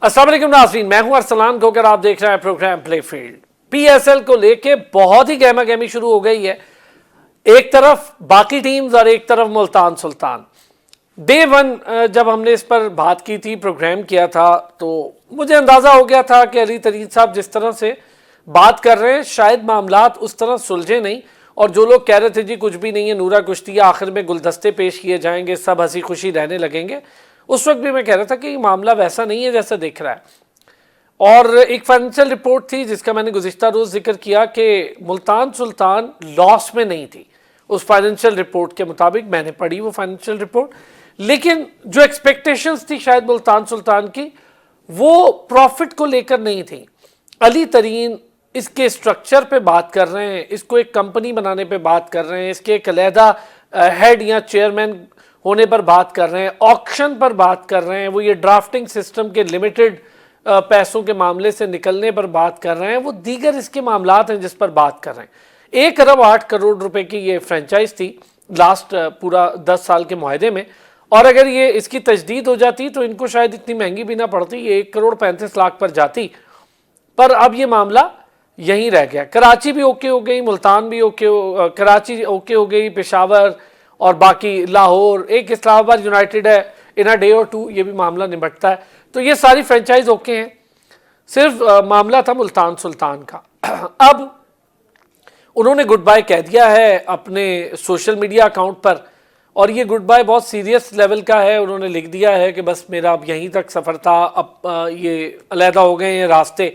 अस्सलाम वालेकुम नाज़रीन, मैं हूं अरसलान खोकर, आप देख रहे हैं प्रोग्राम प्ले फील्ड। पीएसएल को लेके बहुत ही गहमा गहमी शुरू हो गई है। एक तरफ बाकी टीम्स और एक तरफ मुल्तान सुल्तान। डे वन जब हमने इस पर बात की थी, प्रोग्राम किया था, तो मुझे अंदाज़ा हो गया था कि अली तरीन साहब जिस तरह से बात कर रहे हैं शायद मामलात उस तरह सुलझे नहीं। और जो लोग कह रहे थे जी कुछ भी नहीं है, नूरा कुश्ती आखिर में गुलदस्ते पेश किए जाएंगे, सब हंसी खुशी रहने लगेंगे, उस वक्त भी मैं कह रहा था कि मामला वैसा नहीं है जैसा दिख रहा है। और एक फाइनेंशियल रिपोर्ट थी जिसका मैंने गुज़िश्ता रोज़ जिक्र किया कि मुल्तान सुल्तान लॉस में नहीं थी। उस फाइनेंशियल रिपोर्ट के मुताबिक मैंने पढ़ी वो फाइनेंशियल रिपोर्ट, लेकिन जो एक्सपेक्टेशंस थी शायद मुल्तान सुल्तान की वो प्रॉफिट को लेकर नहीं थी। अली तरीन इसके स्ट्रक्चर पे बात कर रहे हैं, इसको एक कंपनी बनाने पे बात कर रहे हैं, इसके एक अलहदा हेड या चेयरमैन होने पर बात कर रहे हैं, ऑक्शन पर बात कर रहे हैं, वो ये ड्राफ्टिंग सिस्टम के लिमिटेड पैसों के मामले से निकलने पर बात कर रहे हैं, वो दीगर इसके मामलात हैं जिस पर बात कर रहे हैं। 1 अरब 8 करोड़ रुपए की ये फ्रेंचाइज थी लास्ट पूरा 10 साल के मुआहदे में, और अगर ये इसकी तजदीद हो जाती तो इनको शायद इतनी महंगी भी ना पड़ती, ये 1 करोड़ 35 लाख पर जाती। पर अब ये मामला यहीं रह गया। कराची भी ओके हो गई, मुल्तान भी ओके कराची ओके हो गई, पेशावर और बाकी लाहौर, एक इस्लामाबाद यूनाइटेड है, इन अ डे और टू ये भी मामला निपटता है। तो ये सारी फ्रेंचाइज ओके हैं, सिर्फ मामला था मुल्तान सुल्तान का। अब उन्होंने गुड बाय कह दिया है अपने सोशल मीडिया अकाउंट पर, और ये गुड बाय बहुत सीरियस लेवल का है। उन्होंने लिख दिया है कि बस मेरा अब यहीं तक सफ़र था, अब ये अलहदा हो गए हैं रास्ते,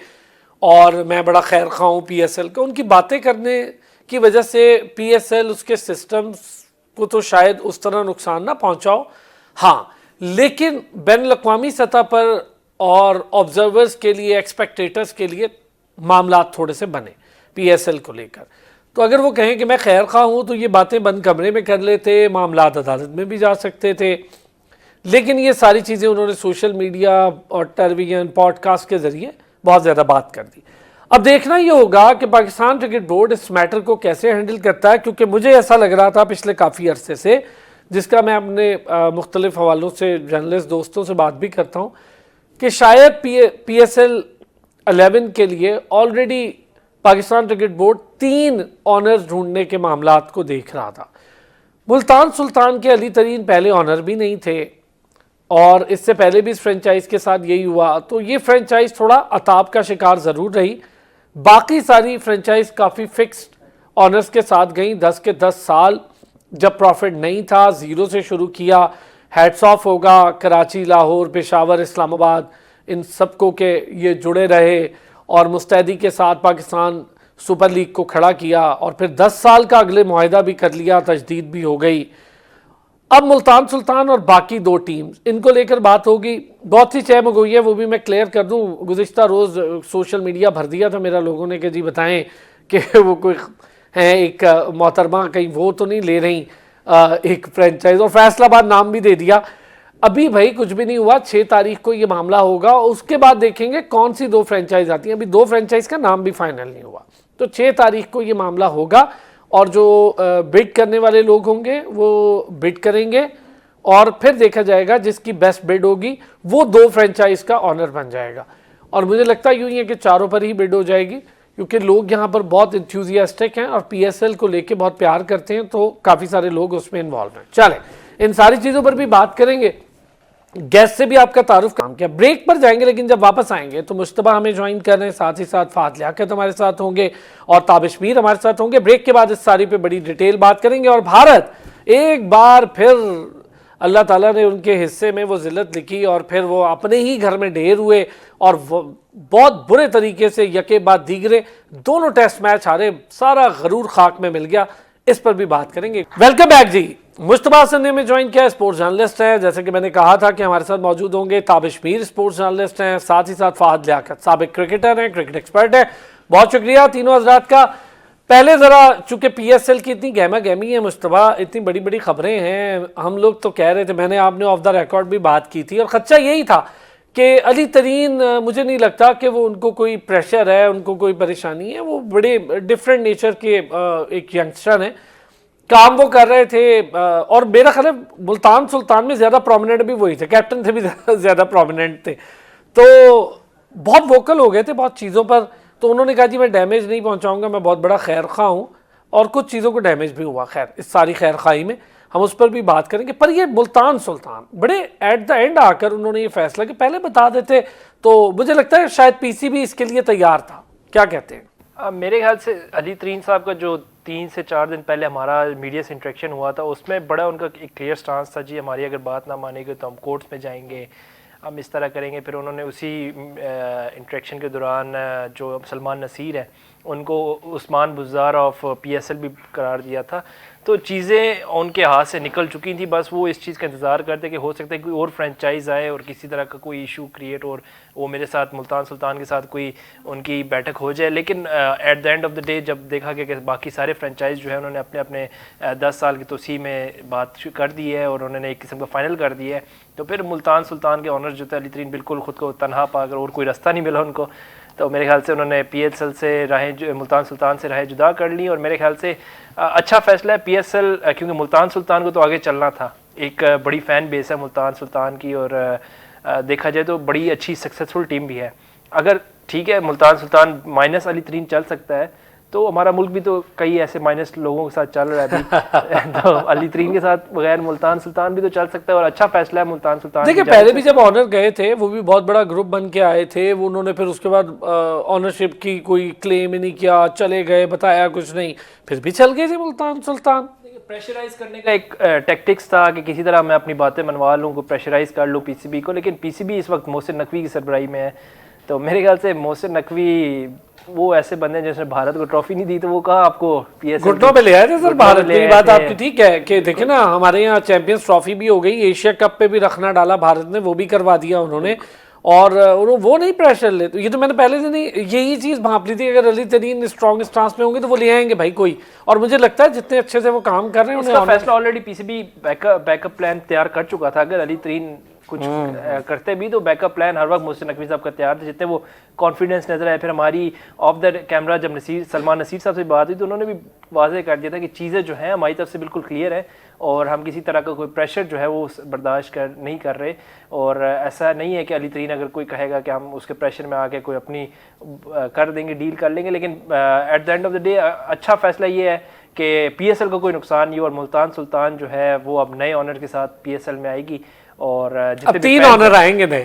और मैं बड़ा खैर खा हूँ पीएसएल का। उनकी बातें करने की वजह से पीएसएल उसके सिस्टम्स को तो शायद उस तरह नुकसान ना पहुँचाओ, हाँ, लेकिन बैन अवी सतह पर और ऑब्जर्वर्स के लिए, एक्सपेक्टेटर्स के लिए मामला थोड़े से बने पीएसएल को लेकर। तो अगर वो कहें कि मैं खैर खा हूँ तो ये बातें बंद कमरे में कर लेते, मामला अदालत में भी जा सकते थे, लेकिन ये सारी चीज़ें उन्होंने सोशल मीडिया और टेलीविज़न पॉडकास्ट के ज़रिए बहुत ज़्यादा बात कर दी। अब देखना ये होगा कि पाकिस्तान क्रिकेट बोर्ड इस मैटर को कैसे हैंडल करता है, क्योंकि मुझे ऐसा लग रहा था पिछले काफ़ी अरसे से, जिसका मैं अपने मुख्तलिफ हवालों से जर्नलिस्ट दोस्तों से बात भी करता हूँ, कि शायद पीएसएल 11 के लिए already Pakistan cricket board 3 honours ढूंढने के मामलात को देख रहा था। मुल्तान सुल्तान के अली तरीन पहले ऑनर भी नहीं थे, और इससे पहले भी इस फ्रेंचाइज के साथ यही हुआ, तो ये फ्रेंचाइज थोड़ा अताब का शिकार ज़रूर रही। बाकी सारी फ्रेंचाइज काफ़ी फिक्स्ड ऑनर्स के साथ गई। 10 के 10 साल जब प्रॉफिट नहीं था, ज़ीरो से शुरू किया। हैट्स ऑफ होगा कराची, लाहौर, पेशावर, इस्लामाबाद, इन सबको के ये जुड़े रहे और मुस्तैदी के साथ पाकिस्तान सुपर लीग को खड़ा किया, और फिर 10 साल का अगले मुआहदा भी कर लिया, तजदीद भी हो गई। अब मुल्तान सुल्तान और बाकी 2 टीम्स, इनको लेकर बात होगी। बहुत सी चहम गई है, वो भी मैं क्लियर कर दूं। गुज़िश्ता रोज़ सोशल मीडिया भर दिया था मेरा लोगों ने कि जी बताएं कि वो कोई हैं एक मोहतरमा, कहीं वो तो नहीं ले रही एक फ्रेंचाइज, और फैसलाबाद नाम भी दे दिया। अभी भाई कुछ भी नहीं हुआ, 6 तारीख को ये मामला होगा, उसके बाद देखेंगे कौन सी 2 फ्रेंचाइज आती हैं। अभी 2 फ्रेंचाइज का नाम भी फाइनल नहीं हुआ, तो 6 तारीख को ये मामला होगा, और जो बिड करने वाले लोग होंगे वो बिड करेंगे, और फिर देखा जाएगा जिसकी बेस्ट बिड होगी वो 2 फ्रेंचाइज का ऑनर बन जाएगा। और मुझे लगता है यूँ ही है कि चारों पर ही बिड हो जाएगी, क्योंकि लोग यहाँ पर बहुत इंथ्यूजियास्टिक हैं और पीएसएल को लेके बहुत प्यार करते हैं, तो काफ़ी सारे लोग उसमें इन्वॉल्व हैं। चलें, इन सारी चीज़ों पर भी बात करेंगे। गेस्ट से भी आपका तारुफ काम किया, ब्रेक पर जाएंगे, लेकिन जब वापस आएंगे तो मुश्तबा हमें ज्वाइन कर रहे हैं, साथ ही साथ फात लियाकत हमारे साथ होंगे और ताबिश मीर हमारे साथ होंगे। ब्रेक के बाद इस सारी पे बड़ी डिटेल बात करेंगे। और भारत एक बार फिर अल्लाह ताला ने उनके हिस्से में वो जिल्लत लिखी, और फिर वो अपने ही घर में ढेर हुए, और बहुत बुरे तरीके से यके बाद दीगरे दोनों टेस्ट मैच हारे, सारा गरूर खाक में मिल गया। इस पर भी बात करेंगे। वेलकम बैक जी। मुश्तबा हसन ने में ज्वाइन किया, स्पोर्ट्स जर्नलिस्ट है, जैसे कि मैंने कहा था कि हमारे साथ मौजूद होंगे। ताबिश मीर स्पोर्ट्स जर्नलिस्ट हैं, साथ ही साथ फाहद लियाकत साबिक क्रिकेटर हैं, क्रिकेट एक्सपर्ट है। बहुत शुक्रिया तीनों हजरात का। पहले ज़रा चूँकि पीएसएल की इतनी गहमा गहमी है मुश्तबा, इतनी बड़ी बड़ी खबरें हैं, हम लोग तो कह रहे थे, मैंने आपने ऑफ द रिकॉर्ड भी बात की थी, और खदशा यही था कि अली तरीन, मुझे नहीं लगता कि वो उनको कोई प्रेशर है, उनको कोई परेशानी है, वो बड़े डिफरेंट नेचर के एक यंगस्टर हैं, काम वो कर रहे थे। और मेरा ख्याल है मुल्तान सुल्तान में ज़्यादा प्रोमिनेंट भी वही थे, कैप्टन से भी ज़्यादा प्रोमिनेंट थे। तो बहुत वोकल हो गए थे बहुत चीज़ों पर। तो उन्होंने कहा जी मैं डैमेज नहीं पहुंचाऊंगा, मैं बहुत बड़ा खैर खा हूँ, और कुछ चीज़ों को डैमेज भी हुआ। खैर इस सारी खैर खाई में हम उस पर भी बात करेंगे। पर ये मुल्तान सुल्तान बड़े एट द एंड आकर उन्होंने ये फैसला कि पहले बता देते तो मुझे लगता है शायद पीसीबी इसके लिए तैयार था। क्या कहते हैं? मेरे ख्याल से अली तरीन साहब का जो 3 से 4 दिन पहले हमारा मीडिया से इंटरेक्शन हुआ था, उसमें बड़ा उनका एक क्लियर स्टांस था, जी हमारी अगर बात ना मानेगी तो हम कोर्ट्स में जाएंगे, हम इस तरह करेंगे। फिर उन्होंने उसी इंटरेक्शन के दौरान जो सलमान नसीर है उनको उस्मान बुज़ार ऑफ पीएसएल भी करार दिया था। तो चीज़ें उनके हाथ से निकल चुकी थी, बस वो इस चीज़ का इंतज़ार करते कि हो सकता है कोई और फ्रेंचाइज आए और किसी तरह का कोई इशू क्रिएट और वो मेरे साथ मुल्तान सुल्तान के साथ कोई उनकी बैठक हो जाए। लेकिन at the end of the day जब देखा गया कि बाकी सारे फ्रेंचाइज जो है उन्होंने अपने अपने 10 साल की तोसी में बात कर दी है और उन्होंने एक किस्म का फ़ाइनल कर दिया है, तो फिर मुल्तान सुल्तान के ऑनर जो थे अली तरीन बिल्कुल ख़ुद को तनहा पाकर और कोई रास्ता नहीं मिला उनको, तो मेरे ख्याल से उन्होंने पीएसएल से राहें मुल्तान सुल्तान से राहें जुदा कर ली। और मेरे ख्याल से अच्छा फैसला है पीएसएल, क्योंकि मुल्तान सुल्तान को तो आगे चलना था, एक बड़ी फ़ैन बेस है मुल्तान सुल्तान की और देखा जाए तो बड़ी अच्छी सक्सेसफुल टीम भी है। अगर ठीक है मुल्तान सुल्तान माइनस अली तरीन चल सकता है, तो हमारा मुल्क भी तो कई ऐसे माइनस लोगों के साथ चल रहा है अभी तो अली तरीन के साथ बगैर मुल्तान सुल्तान भी तो चल सकता है और अच्छा फैसला है मुल्तान सुल्तान। देखिए पहले भी जब ऑनर गए थे वो भी बहुत बड़ा ग्रुप बन के आए थे, वो उन्होंने फिर उसके बाद ऑनरशिप की कोई क्लेम ही नहीं किया, चले गए, बताया कुछ नहीं, फिर भी चल गए थे मुल्तान सुल्तान। प्रेशराइज करने का एक टैक्टिक्स था कि किसी तरह मैं अपनी बातें मनवा लूँ, को प्रेशराइज कर लूँ पीसीबी को। लेकिन पीसीबी इस वक्त मोहसिन नकवी की सरबराही में है, तो मेरे ख्याल से मोहसिन नकवी वो ऐसे बंदे जिसने भारत को ट्रॉफी नहीं दी, तो वो कहा आपको पीएसएल घुटनों पे ले आए थे सर भारत की बात आपकी ठीक है कि देखे ना हमारे यहाँ चैंपियंस ट्रॉफी भी हो गई, एशिया कप पे भी रखना डाला भारत ने, वो भी करवा दिया उन्होंने, और वो नहीं प्रेशर ले। तो ये तो मैंने पहले से नहीं यही चीज़ भाप ली थी, अगर अली तरीन स्ट्रॉन्ग स्टांस में होंगे तो वो ले आएंगे भाई कोई, और मुझे लगता है जितने अच्छे से वो काम कर रहे हैं उसका फैसला ऑलरेडी पीसीबी बैकअप प्लान तैयार कर चुका था। अगर अली तरीन कुछ करते भी तो बैकअप प्लान हर वक्त मोहसिन नकवी साहब का तैयार था, जितने वो कॉन्फिडेंस नजर आए। फिर हमारी ऑफ द कैमरा जब सलमान नसीर साहब से बात हुई तो उन्होंने भी वाज़ेह कर दिया था कि चीज़ें जो हैं हमारी तरफ से बिल्कुल क्लियर है और हम किसी तरह का कोई प्रेशर जो है वो बर्दाश्त नहीं कर रहे, और ऐसा नहीं है कि अली तरीन अगर कोई कहेगा कि हम उसके प्रेशर में आके कोई अपनी कर देंगे, डील कर लेंगे। लेकिन at the end of the day अच्छा फैसला ये है कि पीएसएल को कोई नुकसान नहीं, और मुल्तान सुल्तान जो है वो अब नए ऑनर के साथ पीएसएल में आएगी। और अब 3 ऑनर आएंगे नए,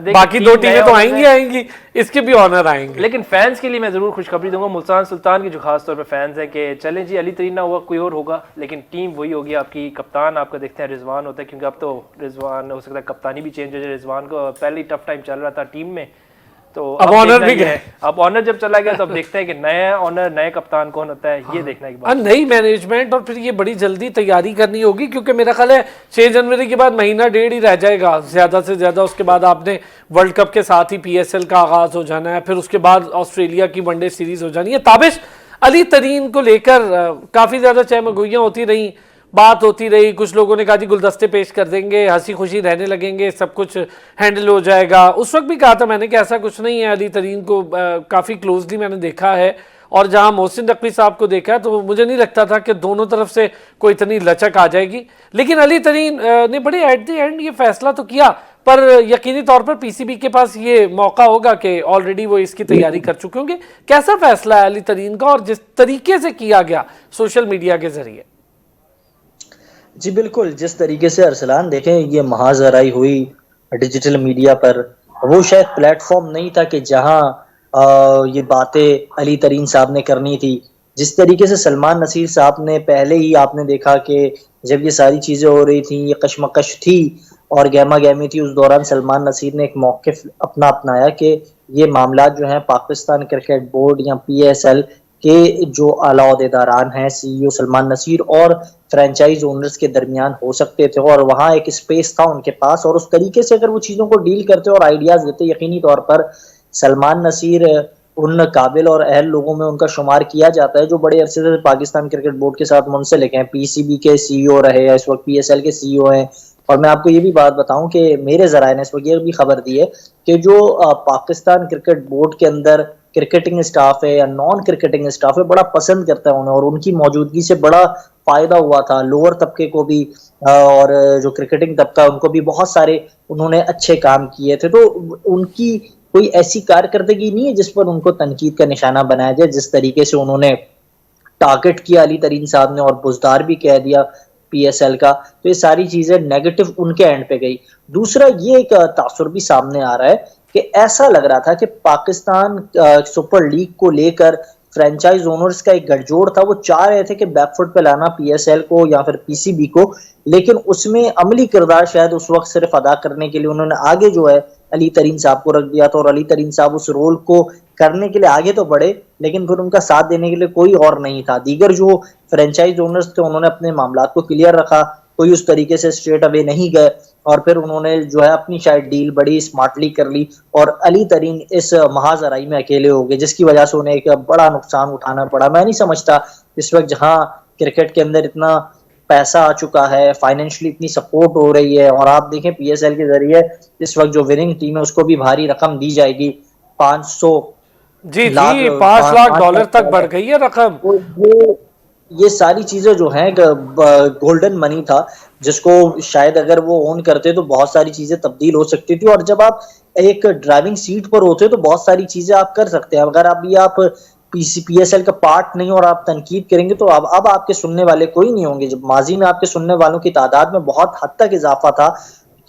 बाकी 2 टीमें तो आएंगी, इसके भी ऑनर आएंगे। लेकिन फैंस के लिए मैं जरूर खुशखबरी दूंगा मुल्तान सुल्तान की जो खास तौर पे फैंस हैं कि चलें जी अली तरीन ना हुआ कोई और होगा, लेकिन टीम वही होगी आपकी। कप्तान आपका देखते हैं रिजवान होता है, क्योंकि अब तो रिजवान हो सकता है कप्तानी भी चेंज हो जाए। रिजवान को पहले ही टफ टाइम चल रहा था टीम में, तो अब ऑनर भी गए। अब ऑनर जब चला गया तो अब देखते हैं कि नया ऑनर नए कप्तान कौन होता है, ये देखना की बात। नई मैनेजमेंट, और फिर ये बड़ी जल्दी तैयारी करनी होगी, क्योंकि मेरा ख्याल है 6 जनवरी के बाद महीना डेढ़ ही रह जाएगा ज्यादा से ज्यादा। उसके बाद आपने वर्ल्ड कप के साथ ही पीएसएल का आगाज हो जाना है, फिर उसके बाद ऑस्ट्रेलिया की वनडे सीरीज हो जानी है। ताबिश अली तरीन को लेकर काफी ज्यादा चहमगोइयां होती रही, बात होती रही, कुछ लोगों ने कहा जी गुलदस्ते पेश कर देंगे, हंसी खुशी रहने लगेंगे, सब कुछ हैंडल हो जाएगा। उस वक्त भी कहा था मैंने कि ऐसा कुछ नहीं है, अली तरीन को काफ़ी क्लोजली मैंने देखा है, और जहां मोहसिन नकवी साहब को देखा तो मुझे नहीं लगता था कि दोनों तरफ से कोई इतनी लचक आ जाएगी। लेकिन अली तरीन ने बड़े एट द एंड ये फैसला तो किया, पर यकीनी तौर पर पीसीबी के पास ये मौका होगा कि ऑलरेडी वो इसकी तैयारी कर चुके होंगे। कैसा फैसला है अली तरीन का, और जिस तरीके से किया गया सोशल मीडिया के जरिए? जी बिल्कुल, जिस तरीके से अरसलान देखें ये महाजराई हुई डिजिटल मीडिया पर, वो शायद प्लेटफॉर्म नहीं था कि जहां ये बातें अली तरीन साहब ने करनी थी। जिस तरीके से सलमान नसीर साहब ने पहले ही आपने देखा कि जब ये सारी चीज़ें हो रही थी, ये कशमकश थी और गहमा गहमी थी, उस दौरान सलमान नसीर ने एक मौक़िफ़ अपनाया कि ये मामला जो है पाकिस्तान क्रिकेट बोर्ड या पीएसएल के जो आला ओहदेदारान हैं, सीईओ सलमान नसीर और फ्रेंचाइज ओनर्स के दरमियान हो सकते थे, और वहाँ एक स्पेस था उनके पास, और उस तरीके से अगर वो चीज़ों को डील करते और आइडियाज़ देते, यकीनी तौर पर सलमान नसीर उन काबिल और अहल लोगों में उनका शुमार किया जाता है जो बड़े अरसे से पाकिस्तान क्रिकेट बोर्ड के साथ मुंसलिक हैं। पीसीबी के सीईओ रहे हैं, इस वक्त पीएसएल के सीईओ हैं। और मैं आपको ये भी बात बताऊं कि मेरे ज़राए ने इस वक्त ये भी खबर दी है कि जो पाकिस्तान क्रिकेट बोर्ड के अंदर क्रिकेटिंग स्टाफ है या नॉन क्रिकेटिंग स्टाफ है बड़ा पसंद करता है उन्हें, और उनकी मौजूदगी से बड़ा फायदा हुआ था लोअर तबके को भी, और जो क्रिकेटिंग तबका उनको भी बहुत सारे उन्होंने अच्छे काम किए थे। तो उनकी कोई ऐसी कारकर्दगी नहीं है जिस पर उनको तनकीद का निशाना बनाया जाए। जिस तरीके से उन्होंने टारगेट किया अली तरीन साहब ने और बुजदार भी कह दिया पीएसएल का, तो ये सारी चीजें नेगेटिव उनके एंड पे गई। दूसरा ये एक तासुर भी सामने आ रहा है कि ऐसा लग रहा था कि पाकिस्तान सुपर लीग को लेकर फ्रेंचाइज ओनर्स का एक गठजोड़ था, वो चाह रहे थे कि बैकफुट पे लाना पीएसएल को या फिर पीसीबी को, लेकिन उसमें अमली किरदार शायद उस वक्त सिर्फ अदा करने के लिए उन्होंने आगे जो है अली तरीन साहब को रख दिया था, और अली तरीन साहब उस रोल को करने के लिए आगे तो बढ़े लेकिन फिर उनका साथ देने के लिए कोई और नहीं था। दीगर जो फ्रेंचाइज ओनर्स थे उन्होंने अपने मामलात को क्लियर रखा, कोई उस तरीके से स्ट्रेट अवे नहीं गए, और फिर उन्होंने जो है अपनी शायद डील बड़ी स्मार्टली कर ली, और अली तरीन इस महाजराई में अकेले हो गए जिसकी वजह से उन्हें एक बड़ा नुकसान उठाना पड़ा। मैं नहीं समझता इस वक्त जहां क्रिकेट के अंदर इतना पैसा आ चुका है, फाइनेंशियली इतनी सपोर्ट हो रही है, और आप देखें पीएसएल के जरिए इस वक्त जो विनिंग टीम है उसको भी भारी रकम दी जाएगी, 500 जी लाख जी, 5 लाख डॉलर तक बढ़ डॉलर। गई है रकम। तो ये सारी चीजें जो हैं गोल्डन मनी था जिसको शायद अगर वो ओन करते तो बहुत सारी चीजें तब्दील हो सकती थी, और जब आप एक ड्राइविंग सीट पर होते तो बहुत सारी चीजें आप कर सकते हैं। अगर अभी आप पीएसएल का पार्ट नहीं और आप तनकीद करेंगे तो अब आपके सुनने वाले कोई नहीं होंगे। जब माजी में आपके सुनने वालों की तादाद में बहुत हद तक इजाफा था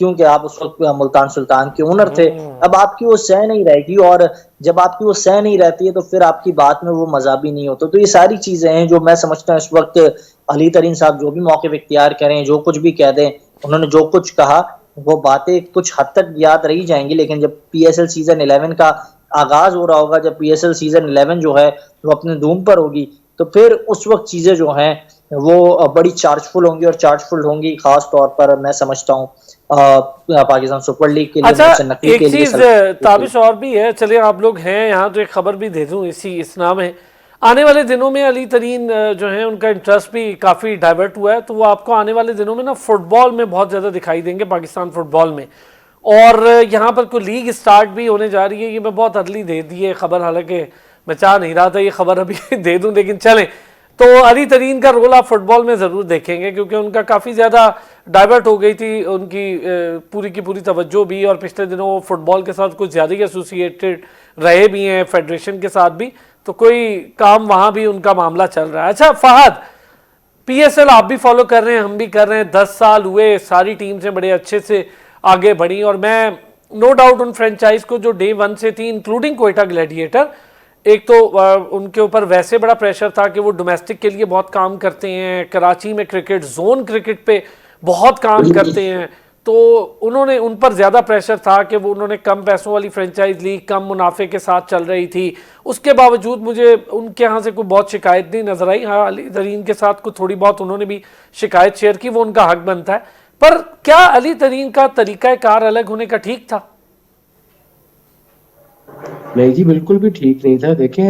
क्योंकि आप उस वक्त मुल्तान सुल्तान के ओनर थे, अब आपकी वो सह नहीं रहेगी, और जब आपकी वो सह नहीं रहती है तो फिर आपकी बात में वो मजा भी नहीं होता। तो ये सारी चीजें हैं जो मैं समझता हूँ इस वक्त अली तरीन साहब जो भी मौके इख्तियार करें, जो कुछ भी कह दें, उन्होंने जो कुछ कहा वो बातें कुछ हद तक याद रही जाएंगी, लेकिन जब पीएसएल सीजन 11 का आगाज हो रहा होगा, जब पीएसएल सीजन 11 जो है वो अपने धूम पर होगी, तो फिर उस वक्त चीजें जो हैं वो बड़ी चार्जफुल होंगी, और चार्जफुल होंगी खास तौर पर मैं समझता हूँ पाकिस्तान सुपर लीग के लिए। अच्छा, एक चीज ताबिश और भी है, चलिए आप लोग हैं यहाँ तो एक खबर भी दे दूं इसी इसना में, आने वाले दिनों में अली तरीन जो है उनका इंटरेस्ट भी काफ़ी डाइवर्ट हुआ है, तो वो आपको आने वाले दिनों में ना फुटबॉल में बहुत ज़्यादा दिखाई देंगे, पाकिस्तान फुटबॉल में। और यहाँ पर कोई लीग स्टार्ट भी होने जा रही है, ये मैं बहुत अर्ली दे दी है खबर, हालांकि मैं चाह नहीं रहा था ये खबर अभी दे दूं, लेकिन चलें। तो अली तरीन का रोल आप फुटबॉल में ज़रूर देखेंगे क्योंकि उनका काफ़ी ज़्यादा डाइवर्ट हो गई थी उनकी पूरी की पूरी तवज्जो भी, और पिछले दिनों वो फुटबॉल के साथ कुछ ज़्यादा ही एसोसिएटेड रहे भी हैं फेडरेशन के साथ भी, तो कोई काम वहाँ भी उनका मामला चल रहा है। अच्छा फहद, पीएसएल आप भी फॉलो कर रहे हैं, हम भी कर रहे हैं, 10 साल हुए, सारी टीम से बड़े अच्छे से आगे बढ़ी, और मैं नो डाउट उन फ्रेंचाइज को जो डे 1 से थी इंक्लूडिंग कोयटा ग्लैडिएटर, एक तो उनके ऊपर वैसे बड़ा प्रेशर था कि वो डोमेस्टिक के लिए बहुत काम करते हैं, कराची में क्रिकेट जोन क्रिकेट पे बहुत काम करते हैं, तो उन्होंने उन पर ज़्यादा प्रेशर था कि वो उन्होंने कम पैसों वाली फ्रेंचाइज ली, कम मुनाफे के साथ चल रही थी। उसके बावजूद मुझे उनके यहाँ से कोई बहुत शिकायत नहीं नजर आई। हाँ, अली तरीन के साथ कुछ थोड़ी बहुत उन्होंने भी शिकायत शेयर की, वो उनका हक बनता है, पर क्या अली तरीन का तरीका कार अलग होने का ठीक था? नहीं जी, बिल्कुल भी ठीक नहीं था। देखें,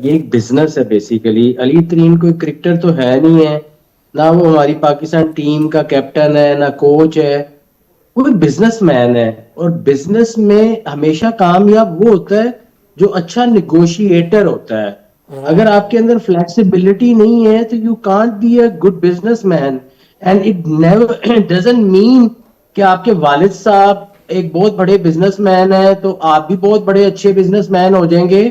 ये एक बिजनेस है बेसिकली। अली तरीन कोई क्रिकेटर तो है नहीं है, ना वो हमारी पाकिस्तान टीम का कैप्टन है, ना कोच है, वो एक बिजनेसमैन है। और बिजनेस में हमेशा कामयाब वो होता है जो अच्छा निगोशिएटर होता है। अगर आपके अंदर फ्लेक्सिबिलिटी नहीं है तो you can't be a good businessman, and it never doesn't mean कि आपके वालिद साहब एक बहुत बड़े बिजनेसमैन है तो आप भी बहुत बड़े अच्छे बिजनेसमैन हो जाएंगे।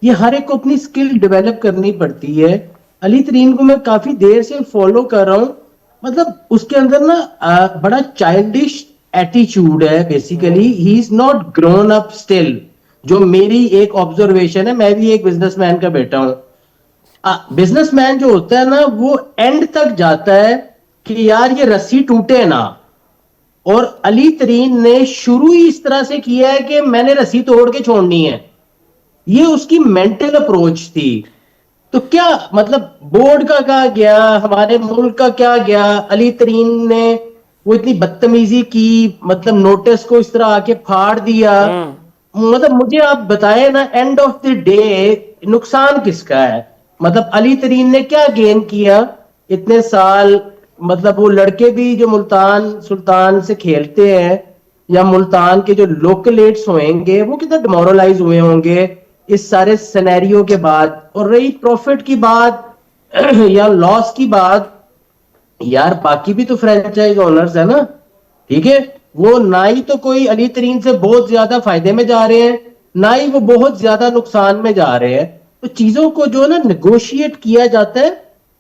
ये हर एक को अपनी स्किल डेवलप करनी पड़ती है। अली तरीन को मैं काफी देर से फॉलो कर रहा हूं, मतलब उसके अंदर ना बड़ा चाइल्डिश एटीट्यूड है basically. He is not grown up still, जो मेरी एक ऑब्जर्वेशन है। मैं भी एक बिजनेसमैन का बेटा हूं। बिजनेसमैन जो होता है ना वो एंड तक जाता है कि यार ये रस्सी टूटे ना, और अली तरीन ने शुरू ही इस तरह से किया है कि मैंने रस्सी तोड़ के छोड़नी है। ये उसकी मेंटल अप्रोच थी। तो क्या मतलब बोर्ड का क्या गया, हमारे मुल्क का क्या गया? अली तरीन ने वो इतनी बदतमीजी की, मतलब नोटिस को इस तरह आके फाड़ दिया। मतलब मुझे आप बताएं ना, एंड ऑफ द डे नुकसान किसका है? मतलब अली तरीन ने क्या गेन किया इतने साल? मतलब वो लड़के भी जो मुल्तान सुल्तान से खेलते हैं या मुल्तान के जो लोकलेट्स होंगे वो कितना डिमोरलाइज हुए होंगे। इस सारे सिनेरियो के बाद। और रही प्रॉफिट की बात या लॉस की बात, यार बाकी भी तो फ्रेंचाइज ओनर्स है ना, ठीक है, वो ना ही तो कोई अली तरीन से बहुत ज्यादा फायदे में जा रहे हैं, ना ही वो बहुत ज्यादा नुकसान में जा रहे हैं। तो चीजों को जो ना निगोशिएट किया जाता है,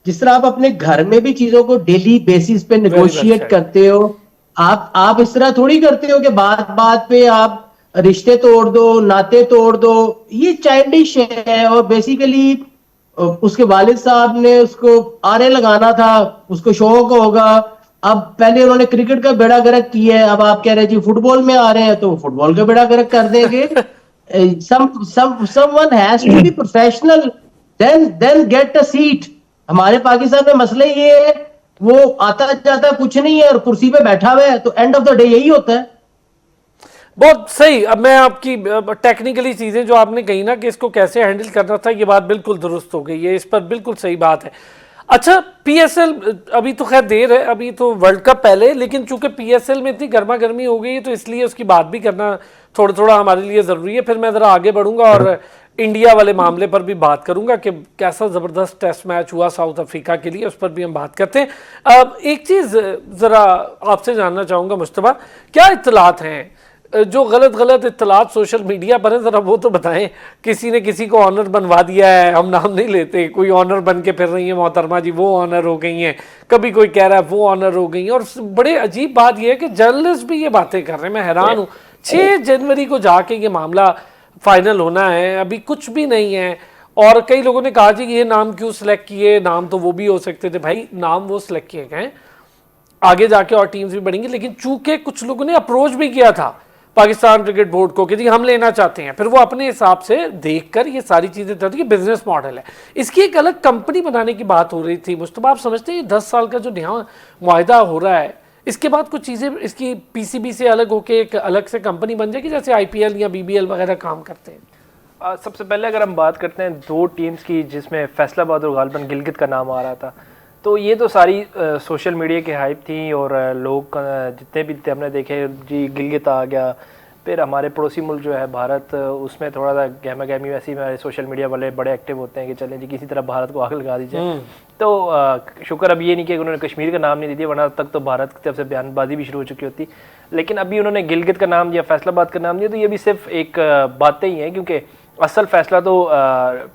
जिस तरह आप अपने घर में भी चीजों को डेली बेसिस पे निगोशिएट said. करते हो, आप इस तरह थोड़ी करते हो कि बात बात पे आप रिश्ते तोड़ दो, नाते तोड़ दो। ये चाइल्डिश है। और बेसिकली उसके वालिद साहब ने उसको आरे लगाना था, उसको शौक होगा। अब पहले उन्होंने क्रिकेट का बेड़ा गर्क किया है, अब आप कह रहे हैं जी फुटबॉल में आ रहे हैं तो फुटबॉल का बेड़ा गर्क कर देंगे। someone has to be professional, then get a seat। हमारे पाकिस्तान में मसले ये है, वो आता जाता कुछ नहीं है और कुर्सी पे बैठा हुआ है, तो एंड ऑफ द डे यही होता है। बहुत सही। अब मैं आपकी टेक्निकली चीजें जो आपने कही ना कि इसको कैसे हैंडल करना था, ये बात बिल्कुल दुरुस्त हो गई है, इस पर बिल्कुल सही बात है। अच्छा, पीएसएल अभी तो खैर देर है, अभी तो वर्ल्ड कप पहले, लेकिन चूंकि पीएसएल में इतनी गर्मा गर्मी हो गई है तो इसलिए उसकी बात भी करना थोड़ा थोड़ा हमारे लिए जरूरी है। फिर मैं जरा आगे बढ़ूंगा और इंडिया वाले मामले पर भी बात करूंगा कि कैसा जबरदस्त टेस्ट मैच हुआ साउथ अफ्रीका के लिए, उस पर भी हम बात करते हैं। अब एक चीज जरा आपसे जानना चाहूंगा मुस्तफा, क्या इत्तलात हैं जो गलत इत्तलात सोशल मीडिया पर है, जरा वो तो बताएं। किसी ने किसी को ऑनर बनवा दिया है, हम नाम नहीं लेते, कोई ऑनर बन के फिर रही है मोहतरमा जी, वो ऑनर हो गई हैं, कभी कोई कह रहा है वो ऑनर हो गई हैं। और बड़े अजीब बात यह है कि जर्नलिस्ट भी ये बातें कर रहे हैं, मैं हैरान हूँ। 6 जनवरी को जाके ये मामला फाइनल होना है, अभी कुछ भी नहीं है। और कई लोगों ने कहा जी ये नाम क्यों सिलेक्ट किए, नाम तो वो भी हो सकते थे। भाई नाम वो सिलेक्ट किए गए, आगे जाके और टीम्स भी बढ़ेंगी, लेकिन चूंकि कुछ लोगों ने अप्रोच भी किया था पाकिस्तान क्रिकेट बोर्ड को कि जी हम लेना चाहते हैं, फिर वो अपने हिसाब से देखकर ये सारी चीजें करती है। बिजनेस मॉडल है, इसकी एक अलग कंपनी बनाने की बात हो रही थी। मुस्तफा, आप समझते हैं 10 साल का जो नया मुआहदा हो रहा है, इसके बाद कुछ चीजें इसकी पीसीबी से अलग होके एक अलग से कंपनी बन जाएगी, जैसे आईपीएल या बीबीएल वगैरह काम करते हैं? सबसे पहले अगर हम बात करते हैं 2 टीम्स की जिसमें फैसलाबाद और गालबन गिलगित का नाम आ रहा था, तो ये तो सारी सोशल मीडिया की हाइप थी और लोग जितने भी थे हमने देखे जी गिलगित आ गया। फिर हमारे पड़ोसी मुल्क जो है भारत, उसमें थोड़ा सा गहमा गहमी वैसे ही हमारे सोशल मीडिया वाले बड़े एक्टिव होते हैं कि चलें जी किसी तरह भारत को आग लगा दी जाए। तो शुक्र अब ये नहीं कि उन्होंने कश्मीर का नाम नहीं दिया, वरना तक तो भारत की तरफ से बयानबाजी भी शुरू हो चुकी होती। लेकिन अभी उन्होंने गिलगित का नाम दिया, फैसलाबाद का नाम दिया, तो ये भी सिर्फ एक बातें ही हैं, क्योंकि असल फैसला तो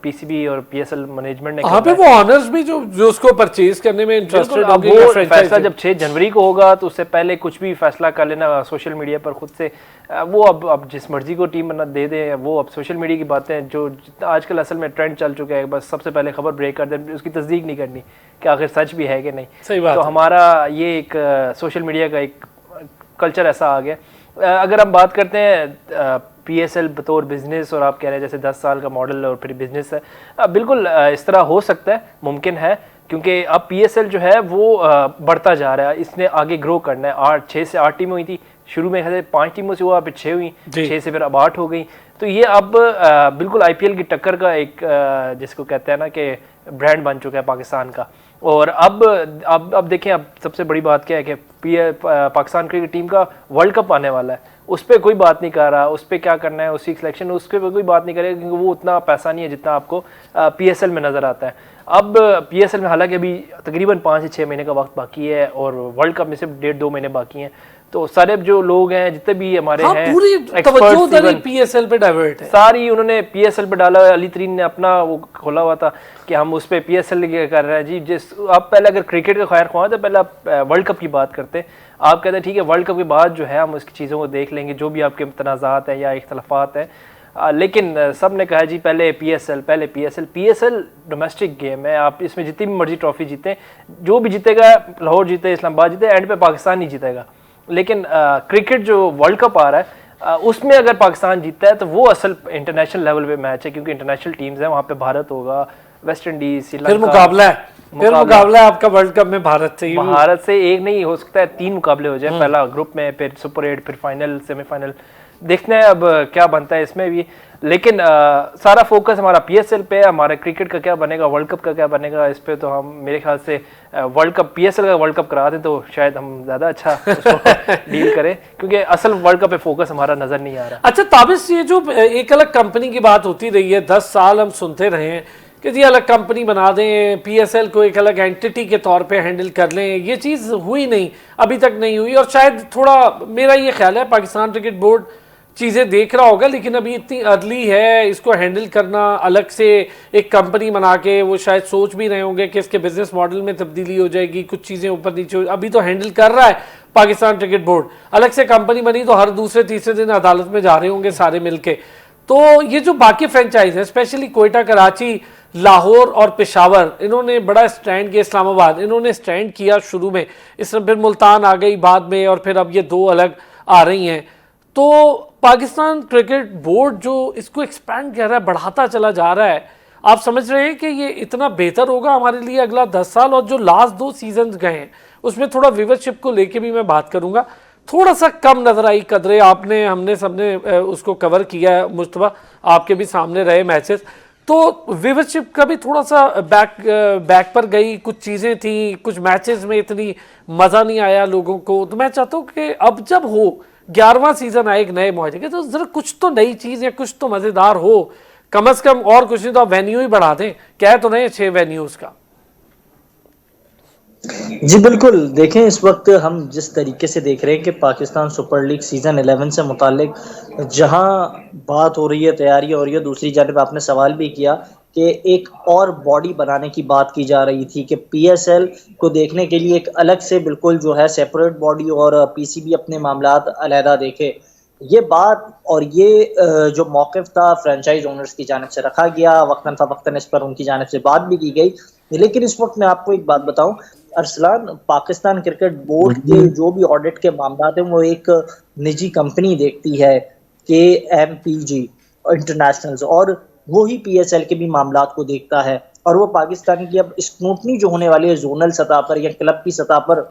पीसीबी और पीएसएल मैनेजमेंट ने हाँ, पे वो ऑनर्स भी जो उसको परचेज करने में इंटरेस्टेड अब वो फैसला जब 6 जनवरी को होगा तो उससे पहले कुछ भी फैसला कर लेना सोशल मीडिया पर खुद से, वो अब जिस मर्जी को टीम बना दे दे, वो अब सोशल मीडिया की बातें जो आजकल असल में ट्रेंड चल चुका है, बस सबसे पहले खबर ब्रेक कर दे, उसकी तस्दीक नहीं करनी कि आखिर सच भी है कि नहीं। सही बात तो हमारा ये एक सोशल मीडिया का एक कल्चर ऐसा आ गया। अगर हम बात करते हैं पीएसएल बतौर बिजनेस, और आप कह रहे हैं जैसे 10 साल का मॉडल और फिर बिजनेस है, बिल्कुल इस तरह हो सकता है, मुमकिन है, क्योंकि अब पीएसएल जो है वो बढ़ता जा रहा है, इसने आगे ग्रो करना है। 6 से 8 टीमें हुई थी शुरू में, 5 टीमों से हुआ, फिर 6 हुई, 6 से फिर अब 8 हो गई। तो ये अब बिल्कुल आईपीएल की टक्कर का एक जिसको कहते हैं ना कि ब्रांड बन चुका है पाकिस्तान का। और अब देखें, अब सबसे बड़ी बात क्या है कि पाकिस्तान क्रिकेट टीम का वर्ल्ड कप आने वाला है, उस पर कोई बात नहीं कर रहा, उस पर क्या करना है, उसकी सिलेक्शन, उस पर कोई बात नहीं करेगा, क्योंकि वो उतना पैसा नहीं है जितना आपको पीएसएल में नज़र आता है। अब पीएसएल में हालांकि अभी तकरीबन 5 से 6 महीने का वक्त बाकी है और वर्ल्ड कप में सिर्फ 1.5-2 महीने बाकी हैं। तो सारे जो लोग हैं जितने भी हमारे हैं, पूरी तवज्जो पीएसएल पे डाइवर्ट है, सारी उन्होंने पीएसएल पे डाला है। अली तरीन ने अपना वो खोला हुआ था कि हम उस पर पीएसएल कर रहे हैं जी। जिस आप पहले अगर क्रिकेट का खैर ख्वाह तो पहले आप वर्ल्ड कप की बात करते, आप कहते हैं ठीक है वर्ल्ड कप के बाद जो है हम उसकी चीज़ों को देख लेंगे, जो भी आपके तनाज़ात हैं या इख्तलाफात हैं। लेकिन सब ने कहा जी पहले पीएसएल डोमेस्टिक गेम है, आप इसमें जितनी भी मर्जी ट्रॉफी जीतें, जो भी जीतेगा, लाहौर जीते, इस्लामाबाद जीते, एंड पे पाकिस्तान ही जीतेगा। लेकिन क्रिकेट जो वर्ल्ड कप आ रहा है उसमें अगर पाकिस्तान जीतता है तो वो असल इंटरनेशनल लेवल पे मैच है, क्योंकि इंटरनेशनल टीम्स हैं, वहाँ पे भारत होगा, वेस्ट इंडीज, श्रीलंका, फिर मुकाबला है आपका वर्ल्ड कप में भारत से एक नहीं हो सकता है, 3 मुकाबले हो जाए, पहला ग्रुप में, फिर सुपर 8, फिर फाइनल, सेमीफाइनल। देखना है अब क्या बनता है इसमें भी, लेकिन सारा फोकस हमारा पीएसएल पे है। हमारा क्रिकेट का क्या बनेगा, वर्ल्ड कप का क्या बनेगा, इस पे तो हम मेरे ख्याल से वर्ल्ड कप, पीएसएल का वर्ल्ड कप करा दें तो शायद हम ज़्यादा अच्छा उसको डील करें, क्योंकि असल वर्ल्ड कप पे फोकस हमारा नज़र नहीं आ रहा। अच्छा ताबिश, ये जो एक अलग कंपनी की बात होती रही है, 10 साल हम सुनते रहे हैं कि जी अलग कंपनी बना दें, पीएसएल को एक अलग एंटिटी के तौर पे हैंडल कर लें, ये चीज़ हुई नहीं, अभी तक नहीं हुई। और शायद थोड़ा मेरा ये ख्याल है पाकिस्तान क्रिकेट बोर्ड चीज़ें देख रहा होगा, लेकिन अभी इतनी अर्ली है, इसको हैंडल करना अलग से एक कंपनी बना के, वो शायद सोच भी रहे होंगे कि इसके बिजनेस मॉडल में तब्दीली हो जाएगी, कुछ चीज़ें ऊपर नीचे हो, अभी तो हैंडल कर रहा है पाकिस्तान क्रिकेट बोर्ड। अलग से कंपनी बनी तो हर दूसरे तीसरे दिन अदालत में जा रहे होंगे सारे मिलके। तो ये जो बाकी फ्रेंचाइज है, स्पेशली कोयटा, कराची, लाहौर और पेशावर, इन्होंने बड़ा स्टैंड किया, इस्लामाबाद इन्होंने स्टैंड किया शुरू में, इसमें फिर मुल्तान आ गई बाद में, और फिर अब ये 2 अलग आ रही हैं। तो पाकिस्तान क्रिकेट बोर्ड जो इसको एक्सपैंड कर रहा है, बढ़ाता चला जा रहा है, आप समझ रहे हैं कि ये इतना बेहतर होगा हमारे लिए अगला 10 साल? और जो लास्ट 2 सीजन गए हैं उसमें थोड़ा व्यूवरशिप को लेके भी मैं बात करूंगा, थोड़ा सा कम नजर आई कदरे, आपने हमने सबने उसको कवर किया है, मुस्तफा आपके भी सामने रहे मैचेस, तो व्यूवरशिप का भी थोड़ा सा बैक पर गई, कुछ चीज़ें थी, कुछ मैचेस में इतनी मज़ा नहीं आया लोगों को। तो मैं चाहता हूँ कि अब जब हो 11वां सीजन आए एक नए मुआहदे के, तो जरा कुछ तो नई चीज़ या कुछ तो मज़ेदार हो, कम से कम, और कुछ नहीं तो आप वेन्यू ही बढ़ा दें, कह तो नहीं 6 वेन्यूज़ का। जी बिल्कुल, देखें इस वक्त हम जिस तरीके से देख रहे हैं कि पाकिस्तान सुपर लीग सीज़न 11 से मुतालिक जहां बात हो रही है, तैयारी हो रही है, दूसरी जानब आपने सवाल भी किया कि एक और बॉडी बनाने की बात की जा रही थी कि पीएसएल को देखने के लिए एक अलग से बिल्कुल जो है सेपरेट बॉडी, और पीसीबी अपने मामलात अलहदा देखे। ये बात और ये जो मौक़िफ़ था फ्रेंचाइज ओनर्स की जानिब से रखा गया, वक्तन फ़वक्तन इस पर उनकी जानिब से बात भी की गई। लेकिन इस वक्त मैं आपको एक बात बताऊं अरसलान, पाकिस्तान क्रिकेट बोर्ड के जो भी ऑडिट के मामलात हैं वो एक निजी कंपनी देखती है, KMPG इंटरनेशनल, और वो ही पीएसएल के भी मामलात को देखता है। और वो पाकिस्तान की अब स्क्रूटनी जो होने वाली है जोनल सतह पर या क्लब की सतह पर,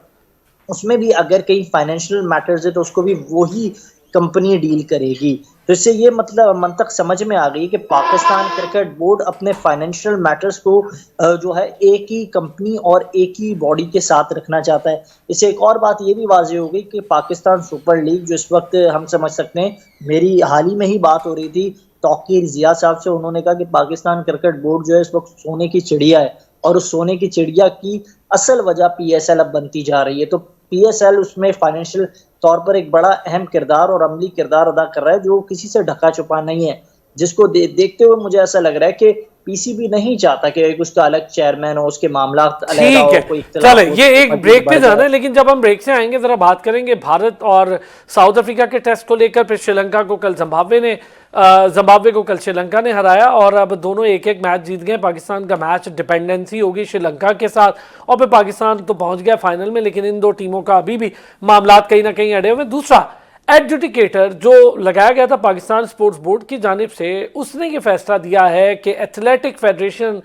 उसमें भी अगर कहीं फाइनेंशियल मैटर्स है तो उसको भी वही कंपनी डील करेगी। तो इससे ये मतलब मंतक समझ में आ गई कि पाकिस्तान क्रिकेट बोर्ड अपने फाइनेंशियल मैटर्स को जो है एक ही कंपनी और एक ही बॉडी के साथ रखना चाहता है। इससे एक और बात ये भी वाज़ेह हो गई कि पाकिस्तान सुपर लीग जो इस वक्त हम समझ सकते हैं, मेरी हाल ही में ही बात हो रही थी तौकीर जिया साहब से, उन्होंने कहा कि पाकिस्तान क्रिकेट बोर्ड जो है इस वक्त सोने की चिड़िया है, और उस सोने की चिड़िया की असल वजह पीएसएल अब बनती जा रही है। तो पीएसएल उसमें फाइनेंशियल तौर पर एक बड़ा अहम किरदार और अमली किरदार अदा कर रहा है, जो किसी से ढका छुपा नहीं है, जिसको देखते हुए मुझे ऐसा लग रहा है कि पीसीबी नहीं चाहता कि एक उसका अलग चेयरमैन हो, उसके मामलात अलग हो, कोई इख्तिलाफ हो। चले, ये एक ब्रेक पे जाना है, लेकिन जब हम ब्रेक से आएंगे जरा बात करेंगे भारत और साउथ अफ्रीका के टेस्ट को लेकर। फिर श्रीलंका को कल जिम्बाब्वे को कल श्रीलंका ने हराया, और अब दोनों एक एक मैच जीत गए। पाकिस्तान का मैच डिपेंडेंसी होगी श्रीलंका के साथ, और फिर पाकिस्तान तो पहुंच गया फाइनल में, लेकिन इन 2 टीमों का अभी भी मामलात कहीं ना कहीं अड़े हुए। दूसरा एडजुडिकेटर जो लगाया गया था पाकिस्तान स्पोर्ट्स बोर्ड की जानिब से, उसने ये फैसला दिया है कि एथलेटिक फेडरेशन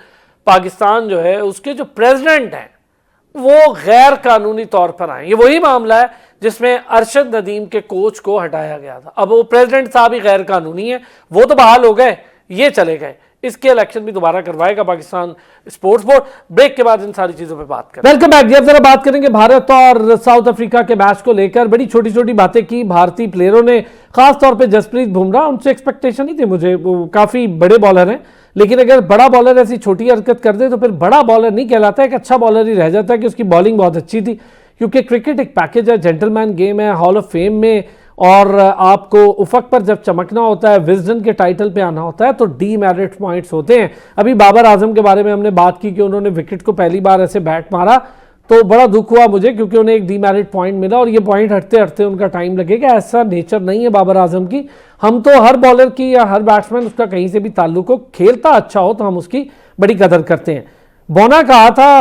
पाकिस्तान जो है उसके जो प्रेसिडेंट हैं वो गैर कानूनी तौर पर आए। ये वही मामला है जिसमें अरशद नदीम के कोच को हटाया गया था। अब वो प्रेसिडेंट साहब ही गैर कानूनी है, वो तो बहाल हो गए, ये चले गए, इसके इलेक्शन भी दोबारा करवाएगा पाकिस्तान स्पोर्ट्स बोर्ड। ब्रेक के बाद इन सारी चीजों पे बात करें। Welcome back. अब जरा बात करेंगे भारत और साउथ अफ्रीका के मैच को लेकर। बड़ी छोटी छोटी बातें की भारतीय प्लेयरों ने, खास तौर पे जसप्रीत बुमराह, उनसे एक्सपेक्टेशन नहीं थी मुझे, वो काफी बड़े बॉलर हैं, लेकिन अगर बड़ा बॉलर ऐसी छोटी हरकत कर दे तो फिर बड़ा बॉलर नहीं कहलाता, एक अच्छा बॉलर ही रह जाता है कि उसकी बॉलिंग बहुत अच्छी थी। क्योंकि क्रिकेट एक पैकेज है, जेंटलमैन गेम है, हॉल ऑफ फेम में, और आपको उफक पर जब चमकना होता है, विजडन के टाइटल पे आना होता है, तो डीमेरिट पॉइंट्स होते हैं। अभी बाबर आजम के बारे में हमने बात की कि उन्होंने विकेट को पहली बार ऐसे बैट मारा, तो बड़ा दुख हुआ मुझे, क्योंकि उन्हें एक डीमेरिट पॉइंट मिला, और ये पॉइंट हटते हटते उनका टाइम लगेगा। ऐसा नेचर नहीं है बाबर आजम की। हम तो हर बॉलर की या हर बैट्समैन, उसका कहीं से भी ताल्लुक हो, खेलता अच्छा हो तो हम उसकी बड़ी कदर करते हैं। बोना कहा था,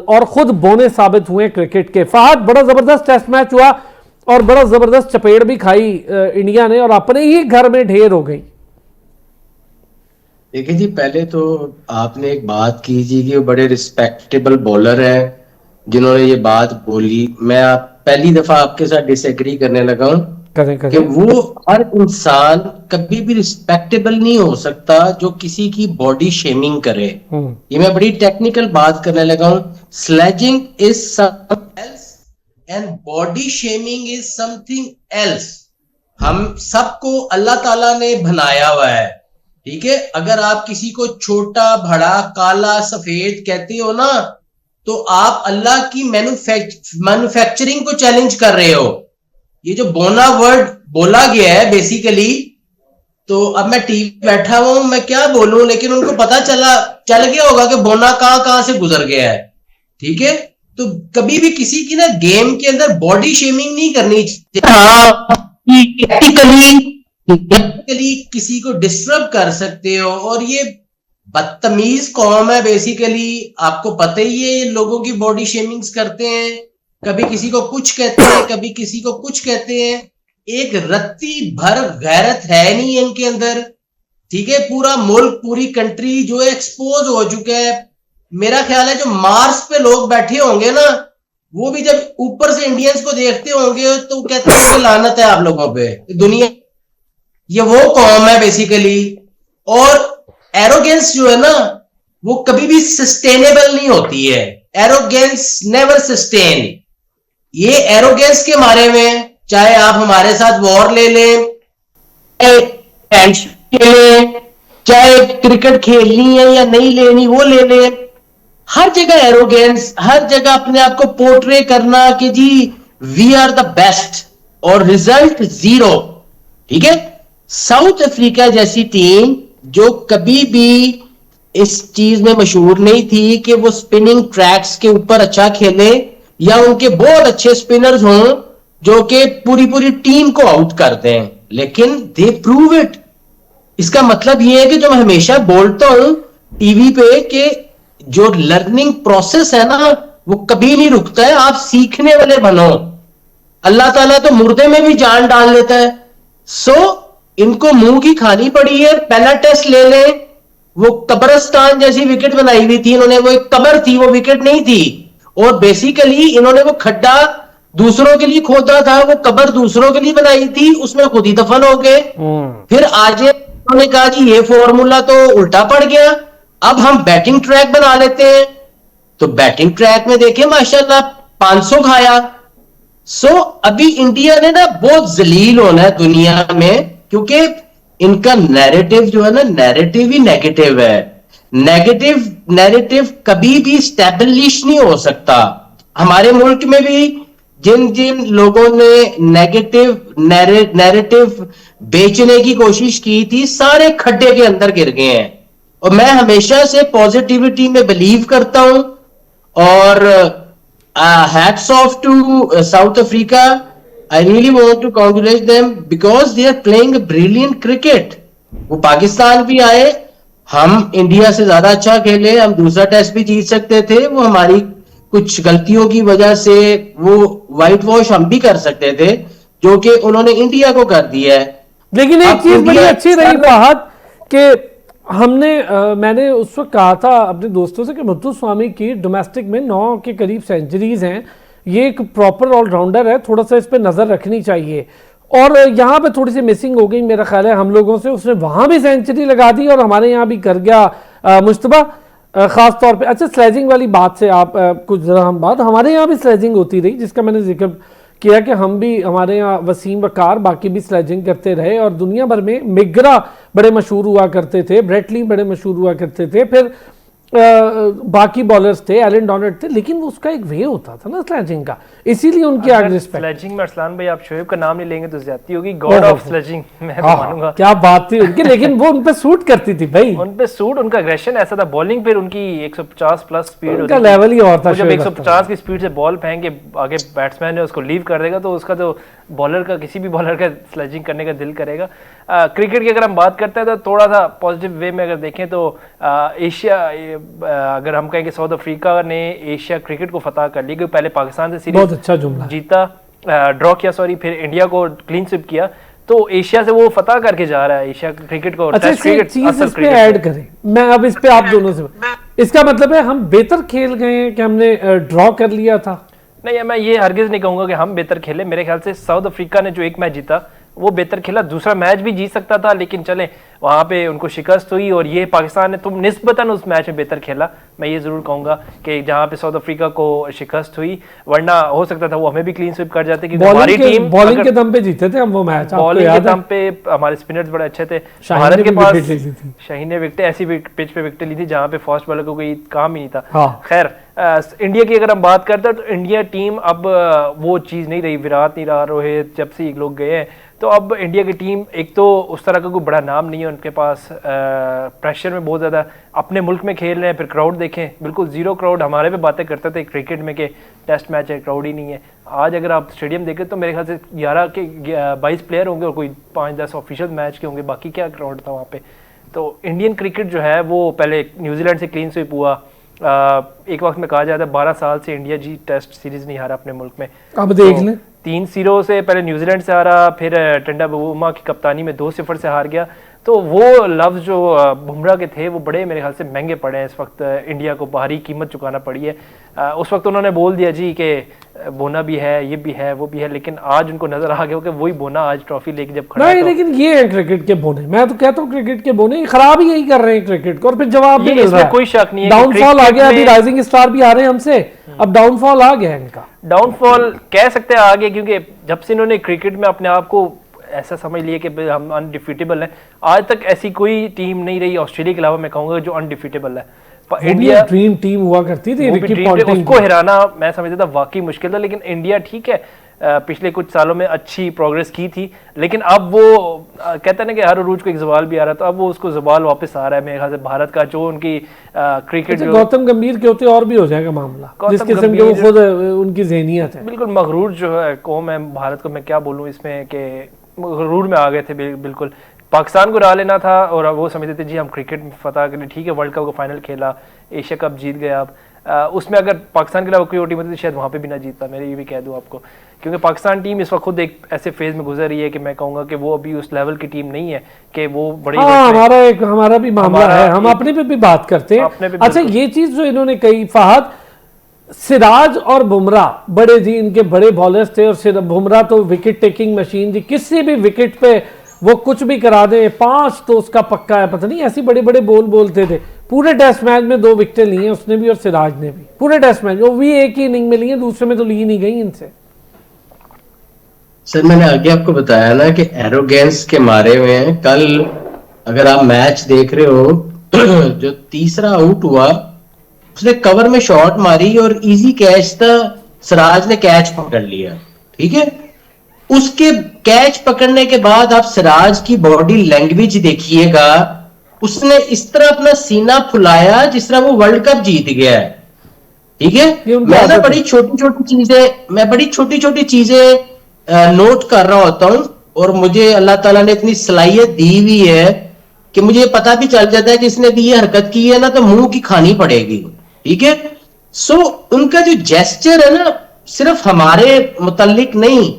और खुद बोने साबित हुए क्रिकेट के। फहद, बड़ा जबरदस्त टेस्ट मैच हुआ और बड़ा जबरदस्त चपेट भी खाई इंडिया ने, और अपने ही घर में ढेर हो गई। देखिए जी, पहले तो आपने एक बात की जी कि वो बड़े रिस्पेक्टेबल बॉलर हैं जिन्होंने ये बात बोली। मैं पहली दफा आपके साथ डिसएग्री करने लगा हूं करें कि वो हर इंसान कभी भी रिस्पेक्टेबल नहीं हो सकता जो किसी की बॉडी शेमिंग करे। ये मैं बड़ी टेक्निकल बात करने लगा हूं। Sledging is something else and body shaming is something else. हम सबको अल्लाह ताला ने बनाया हुआ है, ठीक है। अगर आप किसी को छोटा बड़ा काला सफेद कहते हो ना, तो आप अल्लाह की मैन्युफैक्चरिंग को चैलेंज कर रहे हो। ये जो बोना वर्ड बोला गया है बेसिकली, तो अब मैं टीवी बैठा हुआ हूं, मैं क्या बोलूं, लेकिन उनको पता चल गया होगा कि बोना कहां से गुजर गया है, ठीक है। तो कभी भी किसी की ना गेम के अंदर बॉडी शेमिंग नहीं करनी चाहिए। किसी को डिस्टर्ब कर सकते हो, और ये बदतमीज कौम है बेसिकली। आपको पता ही है, ये लोगों की बॉडी शेमिंग्स करते हैं, कभी किसी को कुछ कहते हैं, कभी किसी को कुछ कहते हैं। एक रत्ती भर गैरत है नहीं इनके अंदर, ठीक है। पूरा मुल्क, पूरी कंट्री जो है एक्सपोज हो चुका है। मेरा ख्याल है जो मार्स पे लोग बैठे होंगे ना, वो भी जब ऊपर से इंडियंस को देखते होंगे तो कहते हैं लानत है आप लोगों पे, दुनिया। ये वो कौम है बेसिकली। और एरोगेंस जो है ना, वो कभी भी सस्टेनेबल नहीं होती है। Arrogance never sustain. ये एरोगेंस के मारे में, चाहे आप हमारे साथ वॉर ले लें, चाहे क्रिकेट खेलनी है या नहीं लेनी वो ले लें, हर जगह एरोगेंस, हर जगह अपने आप को पोर्ट्रे करना कि जी वी आर द बेस्ट, और रिजल्ट जीरो, ठीक है। साउथ अफ्रीका जैसी टीम जो कभी भी इस चीज में मशहूर नहीं थी कि वो स्पिनिंग ट्रैक्स के ऊपर अच्छा खेले, या उनके बहुत अच्छे स्पिनर्स हों जो कि पूरी टीम को आउट करते हैं, लेकिन दे प्रूव इट। इसका मतलब ये है कि जो मैं हमेशा बोलता हूं टीवी पे कि जो लर्निंग प्रोसेस है ना, वो कभी नहीं रुकता है। आप सीखने वाले बनो। अल्लाह ताला तो मुर्दे में भी जान डाल देता है। सो इनको मुंह की खानी पड़ी है। पहला टेस्ट ले लें, वो कब्रिस्तान जैसी विकेट बनाई हुई थी इन्होंने, वो एक कब्र थी, वो विकेट नहीं थी। और बेसिकली इन्होंने वो खड्डा दूसरों के लिए खोदा था, वो कब्र दूसरों के लिए बनाई थी, उसमें खुद ही दफन हो गए। फिर आज उन्होंने कहा जी ये फॉर्मूला तो उल्टा पड़ गया, अब हम बैटिंग ट्रैक बना लेते हैं। तो बैटिंग ट्रैक में देखे माशाल्लाह 500 खाया। सो अभी इंडिया ने ना बहुत जलील होना है दुनिया में, क्योंकि इनका नैरेटिव जो है ना, नैरेटिव ही नेगेटिव है। नेगेटिव नैरेटिव कभी भी स्टैब्लिश नहीं हो सकता। हमारे मुल्क में भी जिन जिन लोगों ने नेगेटिव नैरेटिव बेचने की कोशिश की थी, सारे खड्डे के अंदर गिर गए हैं। और मैं हमेशा से पॉजिटिविटी में बिलीव करता हूं। और hats off to South Africa. I really want to congratulate them because they are playing a brilliant cricket. वो पाकिस्तान भी आए, हम इंडिया से ज्यादा अच्छा खेले, हम दूसरा टेस्ट भी जीत सकते थे। वो हमारी कुछ गलतियों की वजह से वो व्हाइट वॉश हम भी कर सकते थे, जो कि उन्होंने इंडिया को कर दिया है। लेकिन एक चीज बड़ी अच्छी रही फहद कि हमने मैंने उस वक्त कहा था अपने दोस्तों से कि मुत्तुस्वामी की डोमेस्टिक में 9 के करीब सेंचुरीज हैं। ये एक प्रॉपर ऑलराउंडर है, थोड़ा सा इस पे नज़र रखनी चाहिए। और यहाँ पे थोड़ी सी मिसिंग हो गई मेरा ख्याल है हम लोगों से। उसने वहाँ भी सेंचुरी लगा दी और हमारे यहाँ भी कर गया मुश्तबा, ख़ास तौर पे। अच्छा, स्लेजिंग वाली बात से आप कुछ ज़रा हम बात, हमारे यहाँ भी स्लेजिंग होती रही, जिसका मैंने जिक्र किया कि हम भी, हमारे यहाँ वसीम वकार बाकी भी स्लेजिंग करते रहे। और दुनिया भर में मिग्रा बड़े मशहूर हुआ करते थे, ब्रेटली बड़े मशहूर हुआ करते थे, फिर बाकी बॉलर्स थे, एलन डॉनट थे। लेकिन वो उसका एक वे होता था ना स्लेजिंग का, इसीलिए उनकी आगे रिस्पेक्ट। स्लेजिंग में अरसलान भाई आप शोएब का नाम नहीं लेंगे तो ज्यादती होगी। गॉड ऑफ स्लेजिंग मैं तो मानूंगा। क्या बात थी उनकी, लेकिन वो उन पे सूट करती थी भाई। उन पे सूट, उनका एग्रेशन ऐसा था। बॉलिंग पे उनकी 150 प्लस स्पीड, उनका लेवल ही और था। जब 150 की स्पीड से बॉल फेंक के आगे बैट्समैन है उसको लीव कर देगा, तो उसका तो बॉलर का, किसी भी बॉलर का स्लेजिंग करने का दिल करेगा। क्रिकेट की अगर हम बात करते हैं तो थोड़ा सा पॉजिटिव वे में अगर देखें तो एशिया, अगर हम कहें कि साउथ अफ्रीका ने एशिया क्रिकेट को फतह कर ली, क्योंकि पहले पाकिस्तान से सीरीज बहुत अच्छा जुमला जीता, ड्रॉ किया सॉरी, फिर इंडिया को क्लीन स्वीप किया, तो एशिया से वो फतह करके जा रहा है एशिया क्रिकेट को। अच्छा, चीज इस पे ऐड करें, मैं अब इस पे आप दोनों से, इसका मतलब है हम बेहतर खेल गए हैं कि हमने ड्रॉ कर लिया था? नहीं, मैं ये हरगिज नहीं कहूंगा कि हम बेहतर खेले। मेरे ख्याल से साउथ अफ्रीका ने जो एक मैच जीता वो बेहतर खेला, दूसरा मैच भी जीत सकता था, लेकिन चले वहां पे उनको शिकस्त हुई। और ये पाकिस्तान ने तुम निस्बतन उस मैच में बेहतर खेला, मैं ये जरूर कहूंगा कि जहां पे साउथ अफ्रीका को शिकस्त हुई, वरना हो सकता था वो हमें भी क्लीन स्वीप कर जाते, क्योंकि हमारी टीम बॉलिंग के दम पे जीते थे हम वो मैच। बॉलिंग के दम पे हमारे स्पिनर्स बड़े अच्छे थे। भारत के पास शाहीन ने विकेटें ऐसी पिच पे विकेटें ली थी जहां पे फास्ट बॉलर को कोई काम ही नहीं था। हाँ। खैर, इंडिया की अगर हम बात करते हैं तो इंडिया टीम अब वो चीज़ नहीं रही, विराट नहीं रहा, रोहित जब से लोग गए हैं, तो अब इंडिया की टीम एक तो उस तरह का कोई बड़ा नाम नहीं है उनके पास, प्रेशर में बहुत ज़्यादा अपने मुल्क में खेल रहे हैं। फिर क्राउड देखें, बिल्कुल जीरो क्राउड। हमारे पे बातें करते थे क्रिकेट में कि टेस्ट मैच है, क्राउड ही नहीं है। आज अगर आप स्टेडियम देखें तो मेरे ख्याल से 11 के 22 प्लेयर होंगे और कोई 5-10 ऑफिशियल मैच के होंगे, बाकी क्या क्राउड था वहाँ पे। तो इंडियन क्रिकेट जो है वो पहले न्यूजीलैंड से क्लीन स्वीप हुआ, एक वक्त में कहा जाता है 12 साल से इंडिया जी टेस्ट सीरीज नहीं हारा अपने मुल्क में। अब देख लें 3-0 से पहले न्यूजीलैंड से हारा, फिर टेंडा बबूमा की कप्तानी में 2-0 से हार गया। तो वो लफ्ज़ जो बुमराह के थे वो बड़े मेरे ख्याल से महंगे पड़े हैं इस वक्त, इंडिया को भारी कीमत चुकाना पड़ी है। उस वक्त उन्होंने बोल दिया जी कि बोना भी है, ये भी है, वो भी है, लेकिन आज उनको नजर आ गया कि वही बोना आज ट्रॉफी लेके जब खड़ा नहीं, तो लेकिन ये है क्रिकेट के बोने। मैं तो कहता हूँ क्रिकेट के बोने खराब ही यही कर रहे हैं क्रिकेट को, और फिर जवाब भी मिल रहा है। कोई शक नहीं है, डाउनफॉल आ गया, अभी राइजिंग स्टार भी आ रहे हैं हमसे, अब डाउनफॉल आ गया इनका। डाउनफॉल कह सकते हैं आगे, क्योंकि जब से इन्होंने क्रिकेट में अपने आप को ऐसा समझ लिया कि हम अनडिफीटेबल हैं, आज तक ऐसी कोई टीम नहीं रही ऑस्ट्रेलिया के अलावा मैं कहूंगा जो अनडिफीटेबल है। इंडिया ड्रीम टीम हुआ करती थी, उसको हिराना मैं समझता था वाकई मुश्किल था। लेकिन इंडिया ठीक है, पिछले कुछ सालों में अच्छी प्रोग्रेस की थी, लेकिन अब वो कहते हैं ना कि हर रोज को एक सवाल भी आ रहा था, अब वो उसको सवाल वापस आ रहा है मेरे ख्याल से। भारत का जो उनकी क्रिकेट गौतम गंभीर के होते और भी हो जाएगा मामला, जिस किस्म के वो खुद उनकी ज़हनियत है। बिल्कुल मगरूर जो है कौम है भारत को, मैं क्या बोलूँ इसमें कि मगरूर में आ गए थे बिल्कुल। पाकिस्तान को हरा लेना था और वो समझते थे जी हम क्रिकेट में फतह करें, ठीक है वर्ल्ड कप का फाइनल खेला, एशिया कप जीत गया। अब उसमें अगर पाकिस्तान के अलावा कोई और टीम होती तो शायद वहाँ पे भी ना जीतता, मैं ये भी कह दूँ आपको, क्योंकि पाकिस्तान टीम इस वक्त खुद एक ऐसे फेज में गुजर रही है कि मैं कहूँगा कि वो अभी उस लेवल की टीम नहीं है कि वो बड़ी। हमारा भी मामला है, हम अपने पे भी बात करते हैं। अच्छा, ये चीज जो इन्होंने कही फहद, सिराज और बुमराह बड़े जी इनके बड़े बॉलर्स थे, और बुमराह तो विकेट टेकिंग मशीन थी, किसी भी विकेट पे वो कुछ भी करा दे, 5 तो उसका पक्का है। पता नहीं ऐसी बड़े बड़े बोलते थे। पूरे टेस्ट मैच में 2 विकेटें ली हैं उसने भी और सिराज ने भी, पूरे टेस्ट मैच वो भी एक ही इनिंग में ली है, दूसरे में तो ली नहीं गई इनसे। सर मैंने आगे आपको बताया ना कि एरोगेंस के मारे हुए हैं। कल अगर आप मैच देख रहे हो जो तीसरा आउट हुआ उसने कवर में शॉट मारी और इजी कैच था, सिराज ने कैच पकड़ लिया, ठीक है। उसके कैच पकड़ने के बाद आप सिराज की बॉडी लैंग्वेज देखिएगा, उसने इस तरह अपना सीना फुलाया जिस तरह वो वर्ल्ड कप जीत गया है, ठीक है। मैं ना बड़ी छोटी छोटी चीजें नोट कर रहा होता हूं, और मुझे अल्लाह ताला ने इतनी सलाहियत दी हुई है कि मुझे पता भी चल जाता है कि इसने भी ये हरकत की है ना तो मुंह की खानी पड़ेगी, ठीक है। सो उनका जो जेस्चर है ना सिर्फ हमारे मुतालिक नहीं,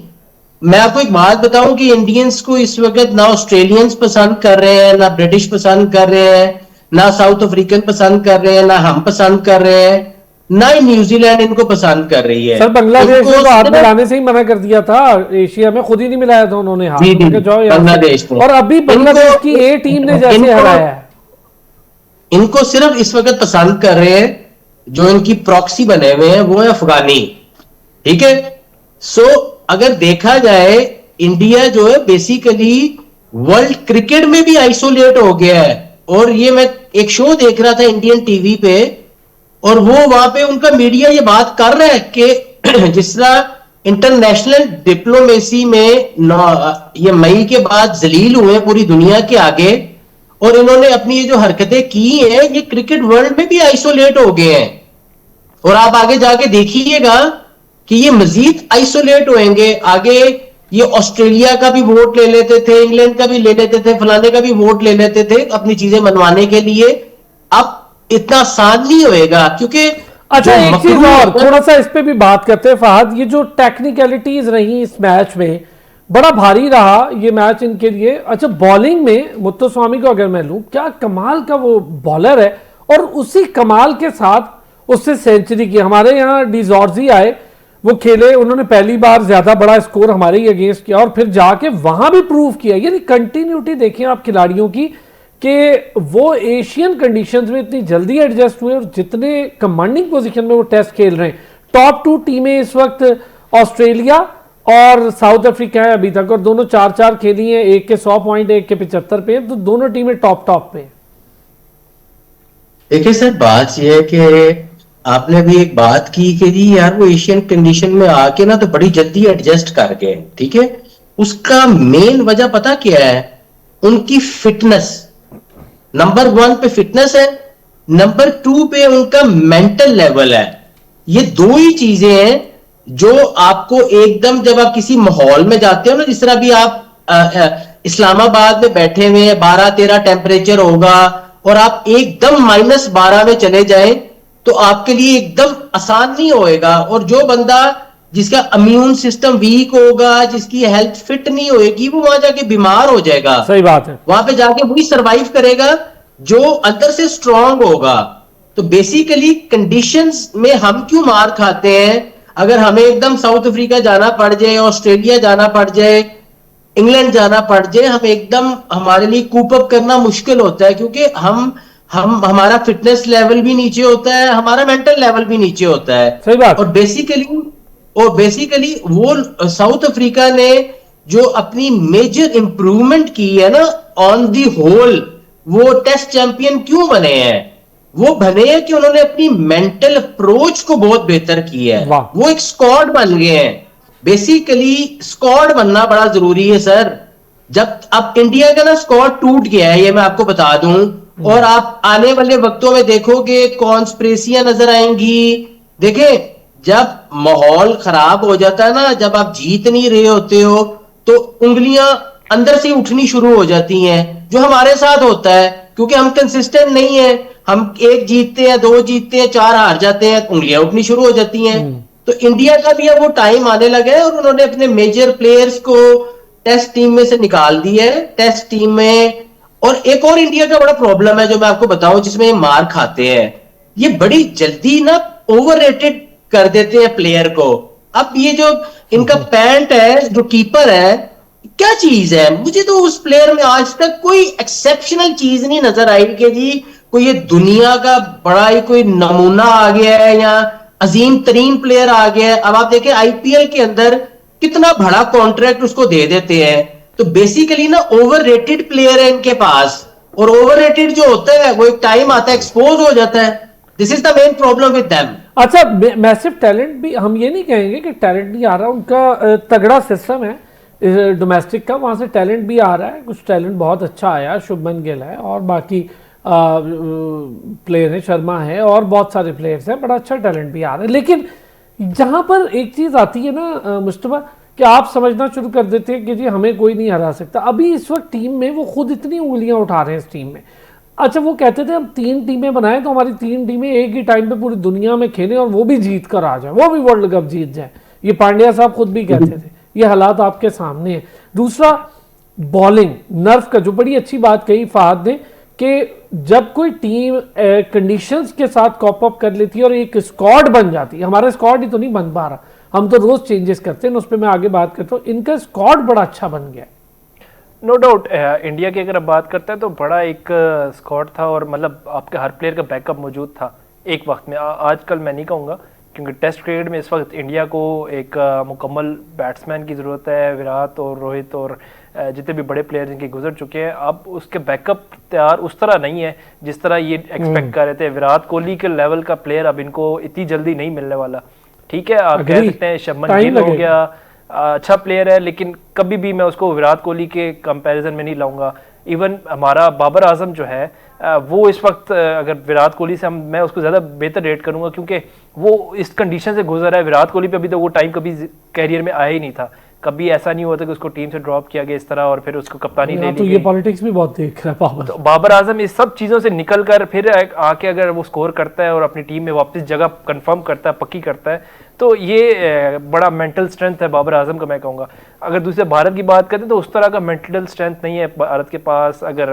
मैं आपको एक बात बताऊं कि इंडियंस को इस वक्त ना ऑस्ट्रेलियंस पसंद कर रहे हैं, ना ब्रिटिश पसंद कर रहे हैं, ना साउथ अफ्रीकन पसंद कर रहे हैं, ना हम पसंद कर रहे हैं, ना ही न्यूजीलैंड इनको पसंद कर रही है। सर बांग्लादेश ने तो हाथ मिलाने से ही मना कर दिया था, एशिया में खुद ही नहीं मिलाया था उन्होंने हाथ, बांग्लादेश और अभी बांग्लादेश की ए टीम ने जैसे हराया है। इनको सिर्फ इस वक्त पसंद कर रहे हैं जो इनकी प्रॉक्सी बने हुए हैं, वो है अफगानी, ठीक है। सो अगर देखा जाए इंडिया जो है बेसिकली वर्ल्ड क्रिकेट में भी आइसोलेट हो गया है। और ये मैं एक शो देख रहा था इंडियन टीवी पे, और वो वहां पे उनका मीडिया ये बात कर रहा है कि जिस तरह इंटरनेशनल डिप्लोमेसी में ये मई के बाद जलील हुए पूरी दुनिया के आगे, और इन्होंने अपनी ये जो हरकतें की हैं ये क्रिकेट वर्ल्ड में भी आइसोलेट हो गए हैं। और आप आगे जाके देखिएगा कि ये मजीद आइसोलेट होंगे आगे। ये ऑस्ट्रेलिया का भी वोट ले लेते थे, इंग्लैंड का भी ले लेते थे, फलाने का भी वोट ले लेते थे अपनी चीजें मनवाने के लिए। अब इतना आसान नहीं होएगा, क्योंकि अच्छा एक चीज और थोड़ा सा इस पे भी बात करते हैं फहद, ये जो टेक्निकलिटीज रही इस मैच में, बड़ा भारी रहा ये मैच इनके लिए। अच्छा बॉलिंग में मुत्तुस्वामी को अगर मैं लूं, क्या कमाल का वो बॉलर है, और उसी कमाल के साथ उससे सेंचुरी की। हमारे यहाँ डिजॉर्जी आए, वो खेले, उन्होंने पहली बार ज्यादा बड़ा स्कोर हमारे ही अगेंस्ट किया और फिर जाके वहां भी प्रूव किया। यानी कंटिन्यूटी देखें आप खिलाड़ियों की कि वो एशियन कंडीशंस में इतनी जल्दी एडजस्ट हुए और जितने कमांडिंग पोजीशन में वो टेस्ट खेल रहे हैं। टॉप 2 टीमें इस वक्त ऑस्ट्रेलिया और साउथ अफ्रीका है अभी तक, और दोनों 4-4 खेली हैं, एक के 100 पॉइंट, एक के 75 पे, तो दोनों टीमें टॉप पे हैं। देखिए सर, बात यह है कि आपने भी एक बात की कि जी यार वो एशियन कंडीशन में आके ना तो बड़ी जल्दी एडजस्ट कर गए, ठीक है। उसका मेन वजह पता क्या है? उनकी फिटनेस। नंबर 1 पे फिटनेस है, नंबर 2 पे उनका मेंटल लेवल है। ये दो ही चीजें हैं जो आपको एकदम, जब आप किसी माहौल में जाते हो ना, जिस तरह भी आप इस्लामाबाद में बैठे हुए हैं, 12-13 टेम्परेचर होगा और आप एकदम -12 में चले जाएं तो आपके लिए एकदम आसान नहीं होएगा। और जो बंदा जिसका इम्यून सिस्टम वीक होगा, जिसकी हेल्थ फिट नहीं होएगी, वो वहां जाके बीमार हो जाएगा। सही बात है। वहां पे जाके वही सरवाइव करेगा जो अंदर से स्ट्रांग होगा। तो बेसिकली कंडीशंस में हम क्यों मार खाते हैं? अगर हमें एकदम साउथ अफ्रीका जाना पड़ जाए, ऑस्ट्रेलिया जाना पड़ जाए, इंग्लैंड जाना पड़ जाए, हम एकदम, हमारे लिए कूप अप करना मुश्किल होता है, क्योंकि हम हमारा फिटनेस लेवल भी नीचे होता है, हमारा मेंटल लेवल भी नीचे होता है। सही बात। और बेसिकली वो साउथ अफ्रीका ने जो अपनी मेजर इंप्रूवमेंट की है ना, ऑन दी होल वो टेस्ट चैंपियन क्यों बने हैं? वो बने हैं कि उन्होंने अपनी मेंटल अप्रोच को बहुत बेहतर किया है। वो एक स्क्वाड बन गए हैं। बेसिकली स्क्वाड बनना बड़ा जरूरी है सर। जब अब इंडिया का ना स्क्वाड टूट गया है, ये मैं आपको बता दूं, और आप आने वाले वक्तों में देखोगे कॉन्स्पिरेसियां नजर आएंगी। देखें, जब माहौल खराब हो जाता है ना, जब आप जीत नहीं रहे होते हो, तो उंगलियां अंदर से उठनी शुरू हो जाती हैं, जो हमारे साथ होता है, क्योंकि हम कंसिस्टेंट नहीं है। हम 1 जीतते हैं, 2 जीतते हैं, 4 हार जाते हैं, उंगलियां उठनी शुरू हो जाती हैं। तो इंडिया का भी अब वो टाइम आने लगा है और उन्होंने अपने मेजर प्लेयर्स को टेस्ट टीम में से निकाल दिया है। टेस्ट टीम में और एक और इंडिया का बड़ा प्रॉब्लम है जो मैं आपको बताऊं, जिसमें मार खाते हैं, ये बड़ी जल्दी ना ओवररेटेड कर देते हैं प्लेयर को। अब ये जो इनका पैंट है, जो कीपर है, क्या चीज है? मुझे तो उस प्लेयर में आज तक कोई एक्सेप्शनल चीज नहीं नजर आई कि जी कोई ये दुनिया का बड़ा ही कोई नमूना आ गया है या अजीम तरीन प्लेयर आ गया है। अब आप देखें आईपीएल के अंदर कितना बड़ा कॉन्ट्रैक्ट उसको दे देते हैं। तो बेसिकली ना ओवररेटेड प्लेयर है इनके पास, और ओवररेटेड जो होता है वो एक टाइम आता है एक्सपोज हो जाता है। This is the main problem with them. अच्छा, मैसिव टैलेंट भी, हम ये नहीं कहेंगे कि टैलेंट नहीं आ रहा, उनका तगड़ा सिस्टम है डोमेस्टिक का, वहाँ से टैलेंट भी आ रहा है, कुछ टैलेंट बहुत अच्छा आया, शुभमन गिल है और बाकी प्लेयर है, शर्मा है और बहुत सारे प्लेयर्स हैं, बड़ा अच्छा टैलेंट भी आ रहा है। लेकिन जहाँ पर एक चीज़ आती है ना मुस्तफा, कि आप समझना शुरू कर देते हैं कि जी हमें कोई नहीं हरा सकता। अभी इस वक्त टीम में वो खुद इतनी उंगलियां उठा रहे हैं इस टीम में। अच्छा, वो कहते थे हम 3 टीमें बनाएं तो हमारी 3 टीमें एक ही टाइम पे पूरी दुनिया में खेलें और वो भी जीत कर आ जाए, वो भी वर्ल्ड कप जीत जाए। ये पांड्या साहब खुद भी कहते थे। ये हालात आपके सामने है। दूसरा, बॉलिंग नर्व का, जो बड़ी अच्छी बात कही फहद ने कि जब कोई टीम कंडीशंस के साथ कॉप अप कर लेती है और एक स्क्वाड बन जाती है। हमारा स्क्वाड ही तो नहीं बन पा रहा, हम तो रोज चेंजेस करते हैं, उस पर मैं आगे बात करता हूँ। इनका स्क्वाड बड़ा अच्छा बन गया। नो डाउट इंडिया की अगर आप बात करते हैं तो बड़ा एक स्क्वाड था, और मतलब आपके हर प्लेयर का बैकअप मौजूद था एक वक्त में। आजकल मैं नहीं कहूँगा, क्योंकि टेस्ट क्रिकेट में इस वक्त इंडिया को एक मुकम्मल बैट्समैन की ज़रूरत है। विराट और रोहित और जितने भी बड़े प्लेयर जिनके गुजर चुके हैं, अब उसके बैकअप तैयार उस तरह नहीं है जिस तरह ये एक्सपेक्ट कर रहे थे। विराट कोहली के लेवल का प्लेयर अब इनको इतनी जल्दी नहीं मिलने वाला। ठीक है, आप कह सकते हैं शुभमन गिल हो गया, अच्छा प्लेयर है, लेकिन कभी भी मैं उसको विराट कोहली के कंपैरिजन में नहीं लाऊंगा। इवन हमारा बाबर आजम जो है वो इस वक्त अगर विराट कोहली से मैं उसको ज़्यादा बेहतर रेट करूंगा, क्योंकि वो इस कंडीशन से गुजर रहा है। विराट कोहली पे अभी तो वो टाइम कभी कैरियर में आया ही नहीं था। कभी ऐसा नहीं हुआ था कि उसको टीम से ड्रॉप किया गया इस तरह और फिर उसको कप्तानी ले ली तो ये पॉलिटिक्स भी बहुत देख रहा है बाबर। तो बाबर आजम इस सब चीज़ों से निकल कर फिर आके अगर वो स्कोर करता है और अपनी टीम में वापस जगह कंफर्म करता है, पक्की करता है, तो ये बड़ा मेंटल स्ट्रेंथ है बाबर आजम का, मैं कहूँगा। अगर दूसरे भारत की बात करें तो उस तरह का मेंटल स्ट्रेंथ नहीं है भारत के पास। अगर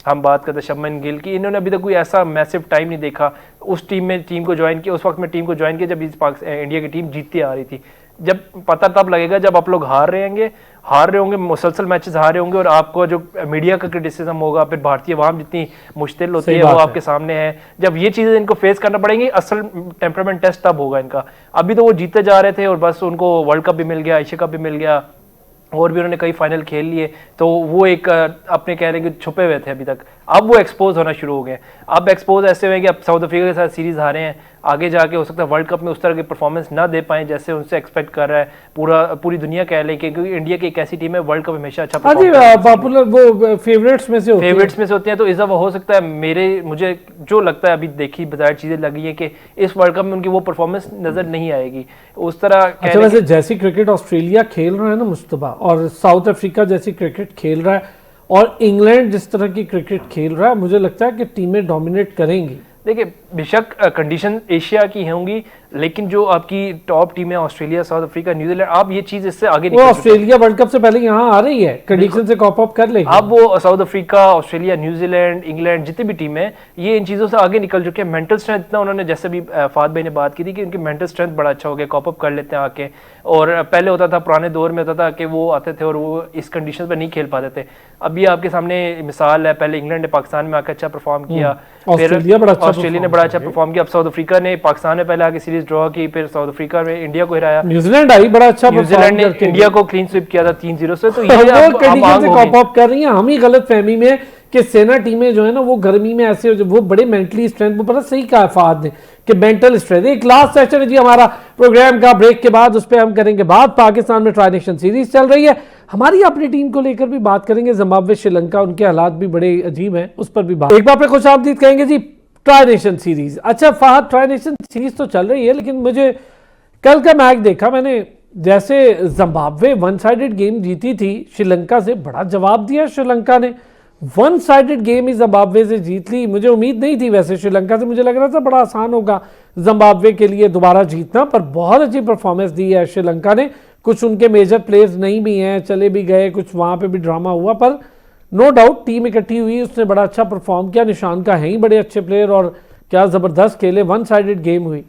हम बात करते हैं शबमन गिल की, इन्होंने अभी तक कोई ऐसा मैसिव टाइम नहीं देखा उस टीम को ज्वाइन किया, उस वक्त में टीम को ज्वाइन किया जब इंडिया की टीम जीतती आ रही थी। जब पता तब लगेगा जब आप लोग हार रहे होंगे, मुसलसल मैचेस हार रहे होंगे, और आपको जो मीडिया का क्रिटिसिज्म होगा, फिर भारतीय आवाम जितनी मुश्किल होती है वो आपके सामने है। जब ये चीज़ें इनको फेस करना पड़ेंगी, असल टेम्परामेंट टेस्ट तब होगा इनका। अभी तो वो जीते जा रहे थे और बस उनको वर्ल्ड कप भी मिल गया, एशिया कप भी मिल गया, और भी उन्होंने कई फाइनल खेल लिए, तो वो एक अपने कह रहे हैं कि छुपे हुए थे अभी तक, अब वो एक्सपोज होना शुरू हो गए। अब एक्सपोज ऐसे हुए कि अब साउथ अफ्रीका के साथ सीरीज हारे हैं, आगे जाके हो सकता है वर्ल्ड कप में उस तरह की परफॉर्मेंस ना दे पाए जैसे उनसे एक्सपेक्ट कर रहा है पूरी दुनिया कह ले, क्योंकि इंडिया की एक ऐसी टीम है वर्ल्ड कप हमेशा अच्छा पॉपुलर वो फेवरेट्स में से होती हैं, तो इस दफा हो सकता है मुझे जो लगता है अभी देखी बताई चीजें लगी है कि इस वर्ल्ड कप में उनकी वो परफॉर्मेंस नजर नहीं आएगी उस तरह। अच्छा, वैसे जैसी क्रिकेट ऑस्ट्रेलिया खेल रहा है ना मुस्तफा, और साउथ अफ्रीका जैसी क्रिकेट खेल रहा है, और इंग्लैंड जिस तरह की क्रिकेट खेल रहा है, मुझे लगता है कि टीमें डोमिनेट करेंगी। देखिए बेशक कंडीशन एशिया की होंगी, लेकिन जो आपकी टॉप टीम है ऑस्ट्रेलिया, साउथ अफ्रीका, न्यूजीलैंड, आप ये चीज इससे आगे वो ऑस्ट्रेलिया वर्ल्ड कप से पहले यहाँ आ रही है, कंडीशन से कॉप अप कर लेगी। अब वो south Africa, Australia, New Zealand, England जितनी भी टीम है ये इन चीज़ों से आगे निकल चुके हैं। मेंटल स्ट्रेंथ इतना उन्होंने, जैसे भी फाद भाई ने बात की थी कि उनकी मेंटल स्ट्रेंथ बड़ा अच्छा हो गया, कॉप अप कर लेते हैं आके। और पहले होता था, पुराने दौर में होता था कि वो आते थे और वो इस कंडीशन पर नहीं खेल पाते थे। अभी आपके सामने मिसाल है, पहले इंग्लैंड ने पाकिस्तान में आकर अच्छा परफॉर्म किया, फिर ऑस्ट्रेलिया ने बड़ा अच्छा परफॉर्म किया। अब साउथ अफ्रीका ने पाकिस्तान में पहले आके सीरीज ड्रॉ की, फिर साउथ अफ्रीका में इंडिया को हराया, न्यूजीलैंड आई बड़ा अच्छा, न्यूजीलैंड ने इंडिया को क्लीन स्वीप किया था 3-0 से। तो ये कंडीशन से कॉप अप कर रही हैं। हम ही गलत फहमी में कि सेना टीमें जो है ना वो गर्मी में ऐसे वो बड़े मेंटली स्ट्रेंथ, वो पता सही कहा फाद ने कि मेंटल स्ट्रेंथ। एक लास्ट सेशन है जी हमारा प्रोग्राम का, ब्रेक के बाद उस पर हम करेंगे बात। पाकिस्तान में ट्राई नेशन सीरीज चल रही है, हमारी अपनी टीम को लेकर भी बात करेंगे। जिम्बाब्वे श्रीलंका, उनके हालात भी बड़े अजीब हैं, उस पर भी बात। एक बार पे खुश आमदीद कहेंगे जी ट्राई नेशन सीरीज। अच्छा फहद, ट्राई नेशन सीरीज तो चल रही है, लेकिन मुझे कल का मैच देखा मैंने, जैसे जिम्बाब्वे वन साइडेड गेम जीती थी श्रीलंका से, बड़ा जवाब दिया श्रीलंका ने। वन साइडेड गेम ही जिम्बाब्वे से जीत ली। मुझे उम्मीद नहीं थी वैसे श्रीलंका से, मुझे लग रहा था बड़ा आसान होगा जिम्बाब्वे के लिए दोबारा जीतना, पर बहुत अच्छी परफॉर्मेंस दी है श्रीलंका ने। कुछ उनके मेजर प्लेयर्स नहीं भी हैं, चले भी गए, कुछ वहाँ पे भी ड्रामा हुआ, पर नो डाउट टीम इकट्ठी हुई, उसने बड़ा अच्छा परफॉर्म किया। निशान का है ही बड़े अच्छे प्लेयर और क्या ज़बरदस्त खेले, वन साइडेड गेम हुई।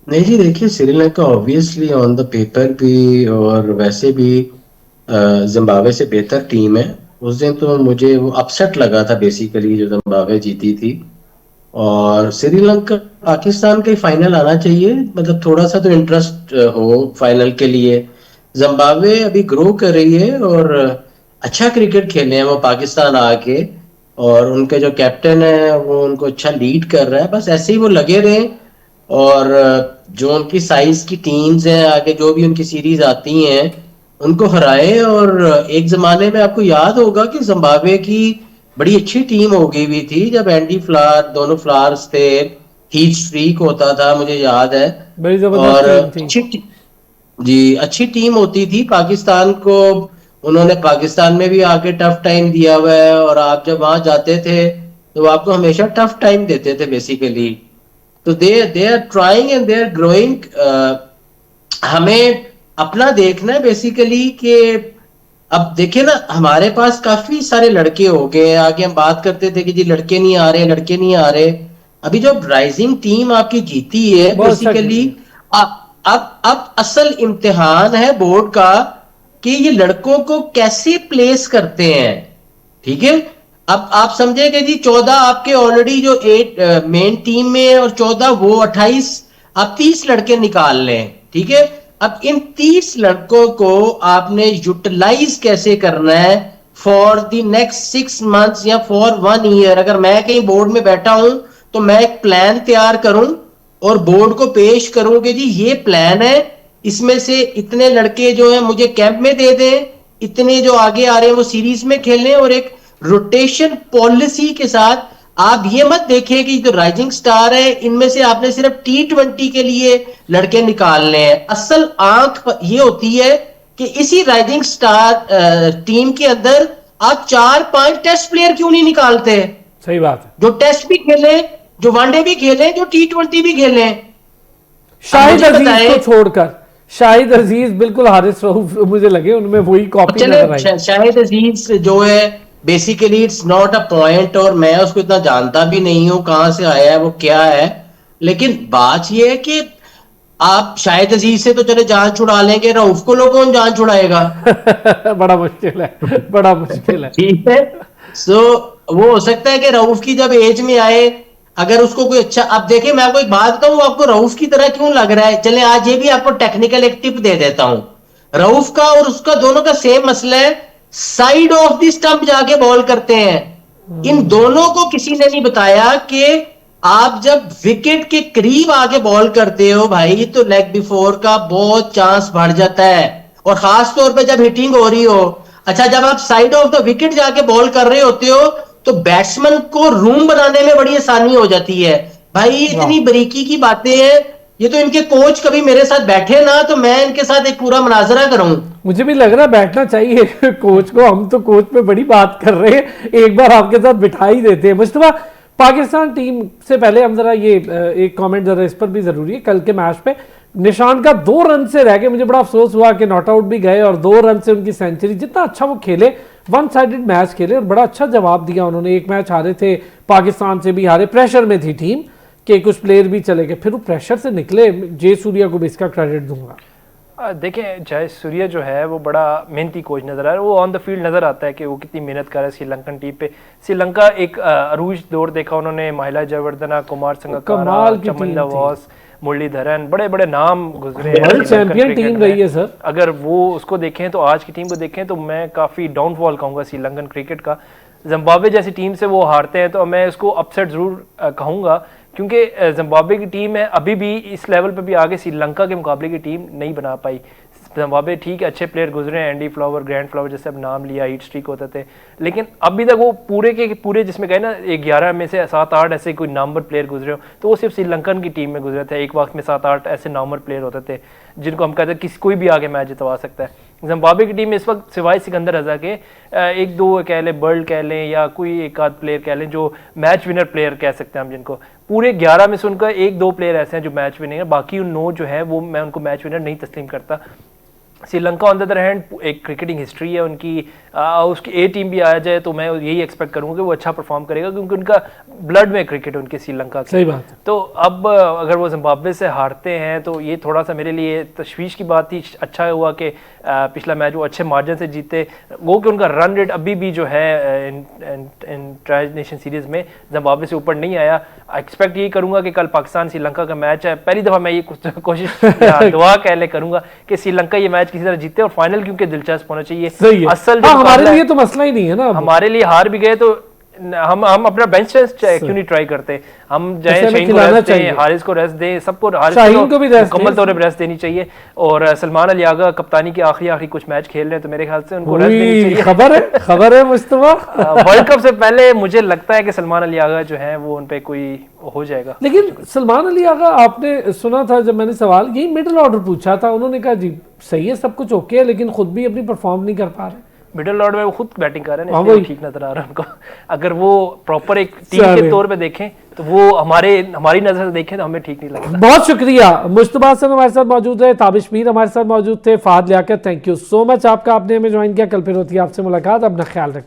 नहीं जी, देखिए Sri Lanka obviously on the paper भी और वैसे भी जिम्बाब्वे से बेहतर टीम है। उस दिन तो मुझे वो अपसेट लगा था बेसिकली जो जिम्बाब्वे जीती थी। और श्रीलंका पाकिस्तान के फाइनल आना चाहिए, मतलब थोड़ा सा तो इंटरेस्ट हो फाइनल के लिए। जिम्बाब्वे अभी ग्रो कर रही है और अच्छा क्रिकेट खेले हैं वो पाकिस्तान आके, और उनके जो कैप्टन है वो उनको अच्छा लीड कर रहा है। बस ऐसे ही वो लगे रहे, और जो उनकी साइज की टीम्स हैं आगे, जो भी उनकी सीरीज आती हैं उनको हराए। और एक जमाने में आपको याद होगा कि जिम्बाब्वे की बड़ी अच्छी टीम हो गई हुई थी जब एंडी फ्लावर, दोनों फ्लावर्स थे, हीट स्ट्रीक होता था, मुझे याद है। और अच्छी टीम होती थी। पाकिस्तान को उन्होंने पाकिस्तान में भी आके टफ टाइम दिया हुआ है, और आप जब वहां जाते थे तो आपको हमेशा टफ टाइम देते थे बेसिकली। तो they are trying and they are growing. हमें अपना देखना है बेसिकली कि अब देखिए ना, हमारे पास काफी सारे लड़के हो गए। आगे हम बात करते थे कि जी लड़के नहीं आ रहे। अभी जो राइजिंग टीम आपकी जीती है बेसिकली, अब असल इम्तिहान है बोर्ड का कि ये लड़कों को कैसे प्लेस करते हैं। ठीक है, अब आप समझेंगे जी 14 आपके ऑलरेडी जो 8 मेन टीम में है और 14 वो 28, आप 30 लड़के निकाल लें। ठीक है, अब इन 30 लड़कों को आपने यूटिलाइज कैसे करना है फॉर द नेक्स्ट 6 months या फॉर 1 year। अगर मैं कहीं बोर्ड में बैठा हूं तो मैं एक प्लान तैयार करूं और बोर्ड को पेश करूं कि जी ये प्लान है, इसमें से इतने लड़के जो हैं मुझे कैंप में दे दें, इतने जो आगे आ रहे हैं वो सीरीज में खेलें, और एक रोटेशन पॉलिसी के साथ। आप ये मत देखिए कि जो राइजिंग स्टार है इनमें से आपने सिर्फ T20 के लिए लड़के निकालने हैं। असल आंख ये होती है कि इसी राइजिंग स्टार टीम के अंदर आप 4-5 टेस्ट प्लेयर क्यों नहीं निकालते। सही बात है, जो टेस्ट भी खेले, जो वनडे भी खेले, जो T20 भी खेले। शाहिद अजीज को छोड़कर, शाहिद अजीज बिल्कुल हारिस रऊफ मुझे लगे उनमें वही कॉपी नजर आई। शाहिद अजीज जो है basically it's not a point, और मैं उसको इतना जानता भी नहीं हूँ कहाँ से आया है वो क्या है। लेकिन बात ये है कि आप शाहिद अजीज से तो चले जान छुड़ा लेंगे, रऊफ को लोग कौन जान छुड़ाएगा? बड़ा मुश्किल है, बड़ा मुश्किल है। ठीक है, सो वो हो सकता है कि रऊफ की जब एज में आए, अगर उसको कोई अच्छा, अब देखिए मैं आपको एक बात बताऊं, आपको रऊफ की तरह क्यों लग रहा है, चले आज ये भी आपको टेक्निकल एक टिप दे देता हूं। रऊफ का और उसका दोनों का सेम मसला है, साइड ऑफ द स्टंप जाके बॉल करते हैं। इन दोनों को किसी ने नहीं बताया कि आप जब विकेट के करीब आके बॉल करते हो भाई, तो लेग बिफोर का बहुत चांस बढ़ जाता है, और खास तौर पे जब हिटिंग हो रही हो। अच्छा, जब आप साइड ऑफ द विकेट जाके बॉल कर रहे होते हो तो बैट्समैन को रूम बनाने में बड़ी आसानी हो जाती है। भाई इतनी बारीकी की बातें हैं, ये तो इनके कोच कभी मेरे साथ बैठे ना तो मैं इनके साथ एक पूरा मुनाजरा करूं। मुझे भी लग रहा है बैठना चाहिए कोच को, हम तो कोच पे बड़ी बात कर रहे हैं, एक बार आपके साथ बिठा ही देते हैं। मुस्तफा, पाकिस्तान टीम से पहले हम जरा ये एक कमेंट जरा इस पर भी जरूरी है, कल के मैच पे निशान का 2 रन से रह गए, मुझे बड़ा अफसोस हुआ कि नॉट आउट भी गए और 2 रन से उनकी सेंचुरी। जितना अच्छा वो खेले, वन साइडेड मैच खेले और बड़ा अच्छा जवाब दिया उन्होंने। एक मैच हारे थे, पाकिस्तान से भी हारे, प्रेशर में थी टीम कि कुछ प्लेयर भी चले गए, फिर वो प्रेशर से निकले। जय सूर्या को भी इसका क्रेडिट दूंगा। देखें, जय सूर्या जो है वो बड़ा मेहनती कोच नजर आ रहा है, वो ऑन द फील्ड नजर आता है कि वो कितनी मेहनत कर रहा है श्रीलंकन टीम पे। श्रीलंका एक अरूज दौर देखा उन्होंने, महिला जयवर्धना, कुमार संगकारा, चमन नवास, मुरलीधरन, बड़े बड़े नाम गुजरे हैं। वर्ल्ड चैंपियन टीम रही है सर। अगर वो उसको देखें तो आज की टीम को देखें तो मैं काफ़ी डाउनफॉल कहूँगा श्रीलंकन क्रिकेट का। जिम्बाब्वे जैसी टीम से वो हारते हैं तो मैं उसको अपसेट ज़रूर कहूँगा, क्योंकि जिम्बाब्वे की टीम है अभी भी इस लेवल पे भी आगे श्रीलंका के मुकाबले की टीम नहीं बना पाई। जिम्बाब्वे ठीक है, अच्छे प्लेयर गुजरे हैं, एंडी फ्लावर, ग्रैंड फ्लावर जैसे अब नाम लिया, हीट स्ट्रीक होते थे, लेकिन अभी तक वो पूरे के पूरे जिसमें कहे ना 11 में से 7-8 ऐसे कोई नंबर प्लेयर गुजरे हो तो वो सिर्फ श्रीलंकन की टीम में गुजरे थे। एक वक्त में 7-8 ऐसे नंबर प्लेयर होते थे जिनको हम कहते हैं किसी कोई भी आगे मैच जितवा सकता है। जिम्बाब्वे की टीम में इस वक्त सिवाय सिकंदर रजा के 1-2 कह लें, बर्ल कह लें या कोई एक आध प्लेयर कह लें जो मैच विनर प्लेयर कह सकते हैं हम, जिनको पूरे 11 में से उनका 1-2 प्लेयर ऐसे हैं जो मैच विनर है, बाकी उन 9 जो है वो मैं उनको मैच विनर नहीं तस्लीम करता। Sri Lanka on the other hand एक क्रिकेटिंग हिस्ट्री है उनकी, उसकी ए टीम भी आ जाए तो मैं यही एक्सपेक्ट करूंगा कि वो अच्छा परफॉर्म करेगा, क्योंकि उनका ब्लड में क्रिकेट उनके श्रीलंका की। सही बात है। तो अब अगर वो जिम्बाब्वे से हारते हैं तो ये थोड़ा सा मेरे लिए तशवीश की बात थी। अच्छा हुआ कि पिछला मैच वो अच्छे मार्जिन से जीते, वो कि उनका रन रेट अभी भी जो है इन ट्राई नेशन सीरीज में जिम्बाब्वे से ऊपर नहीं आया। एक्सपेक्ट यही करूंगा कि कल पाकिस्तान श्रीलंका का मैच है, पहली दफ़ा मैं ये कोशिश दुआ कह ले करूंगा कि श्रीलंका ये मैच किसी तरह जीते और फाइनल क्योंकि दिलचस्प होना चाहिए। सही है। असल हमारे लिए तो मसला ही नहीं है ना, हमारे लिए हार भी गए तो हम अपना बेंच टेस्ट क्यों नहीं ट्राई करते, हम जाए शाहीन को रेस्ट दें, हारिस को रेस्ट दें, सबको शाहीन को भी रेस्ट मुकम्मल तौर पर रेस्ट देनी चाहिए। और सलमान अली आगा कप्तानी के आखिरी कुछ मैच खेल रहे हैं तो मेरे ख्याल से उनको रेस्ट देनी चाहिए। खबर है मुस्तफा, वर्ल्ड कप से पहले मुझे लगता है कि सलमान अली आगा जो है वो उन पे कोई हो जाएगा। लेकिन सलमान अली आगा, आपने सुना था जब मैंने सवाल यही मिडिल ऑर्डर पूछा था, उन्होंने कहा जी सही है सब कुछ ओके है लेकिन खुद भी अपनी परफॉर्म नहीं कर पा रहे। मिडिल ऑर्डर में वो खुद बैटिंग कर रहे हैं इसलिए ठीक नजर आ रहा है उनको। अगर वो प्रॉपर एक टीम के तौर पे देखें तो वो हमारी नजर से देखें तो हमें ठीक नहीं लगता। बहुत शुक्रिया। मुस्तफा हसन हमारे साथ मौजूद रहे, ताबिश मीर हमारे साथ मौजूद थे, Fahad Liaquat, thank you so much आपका, आपने हमें ज्वाइन किया। कल फिर होती है आपसे मुलाकात, अपना ख्याल रखिए।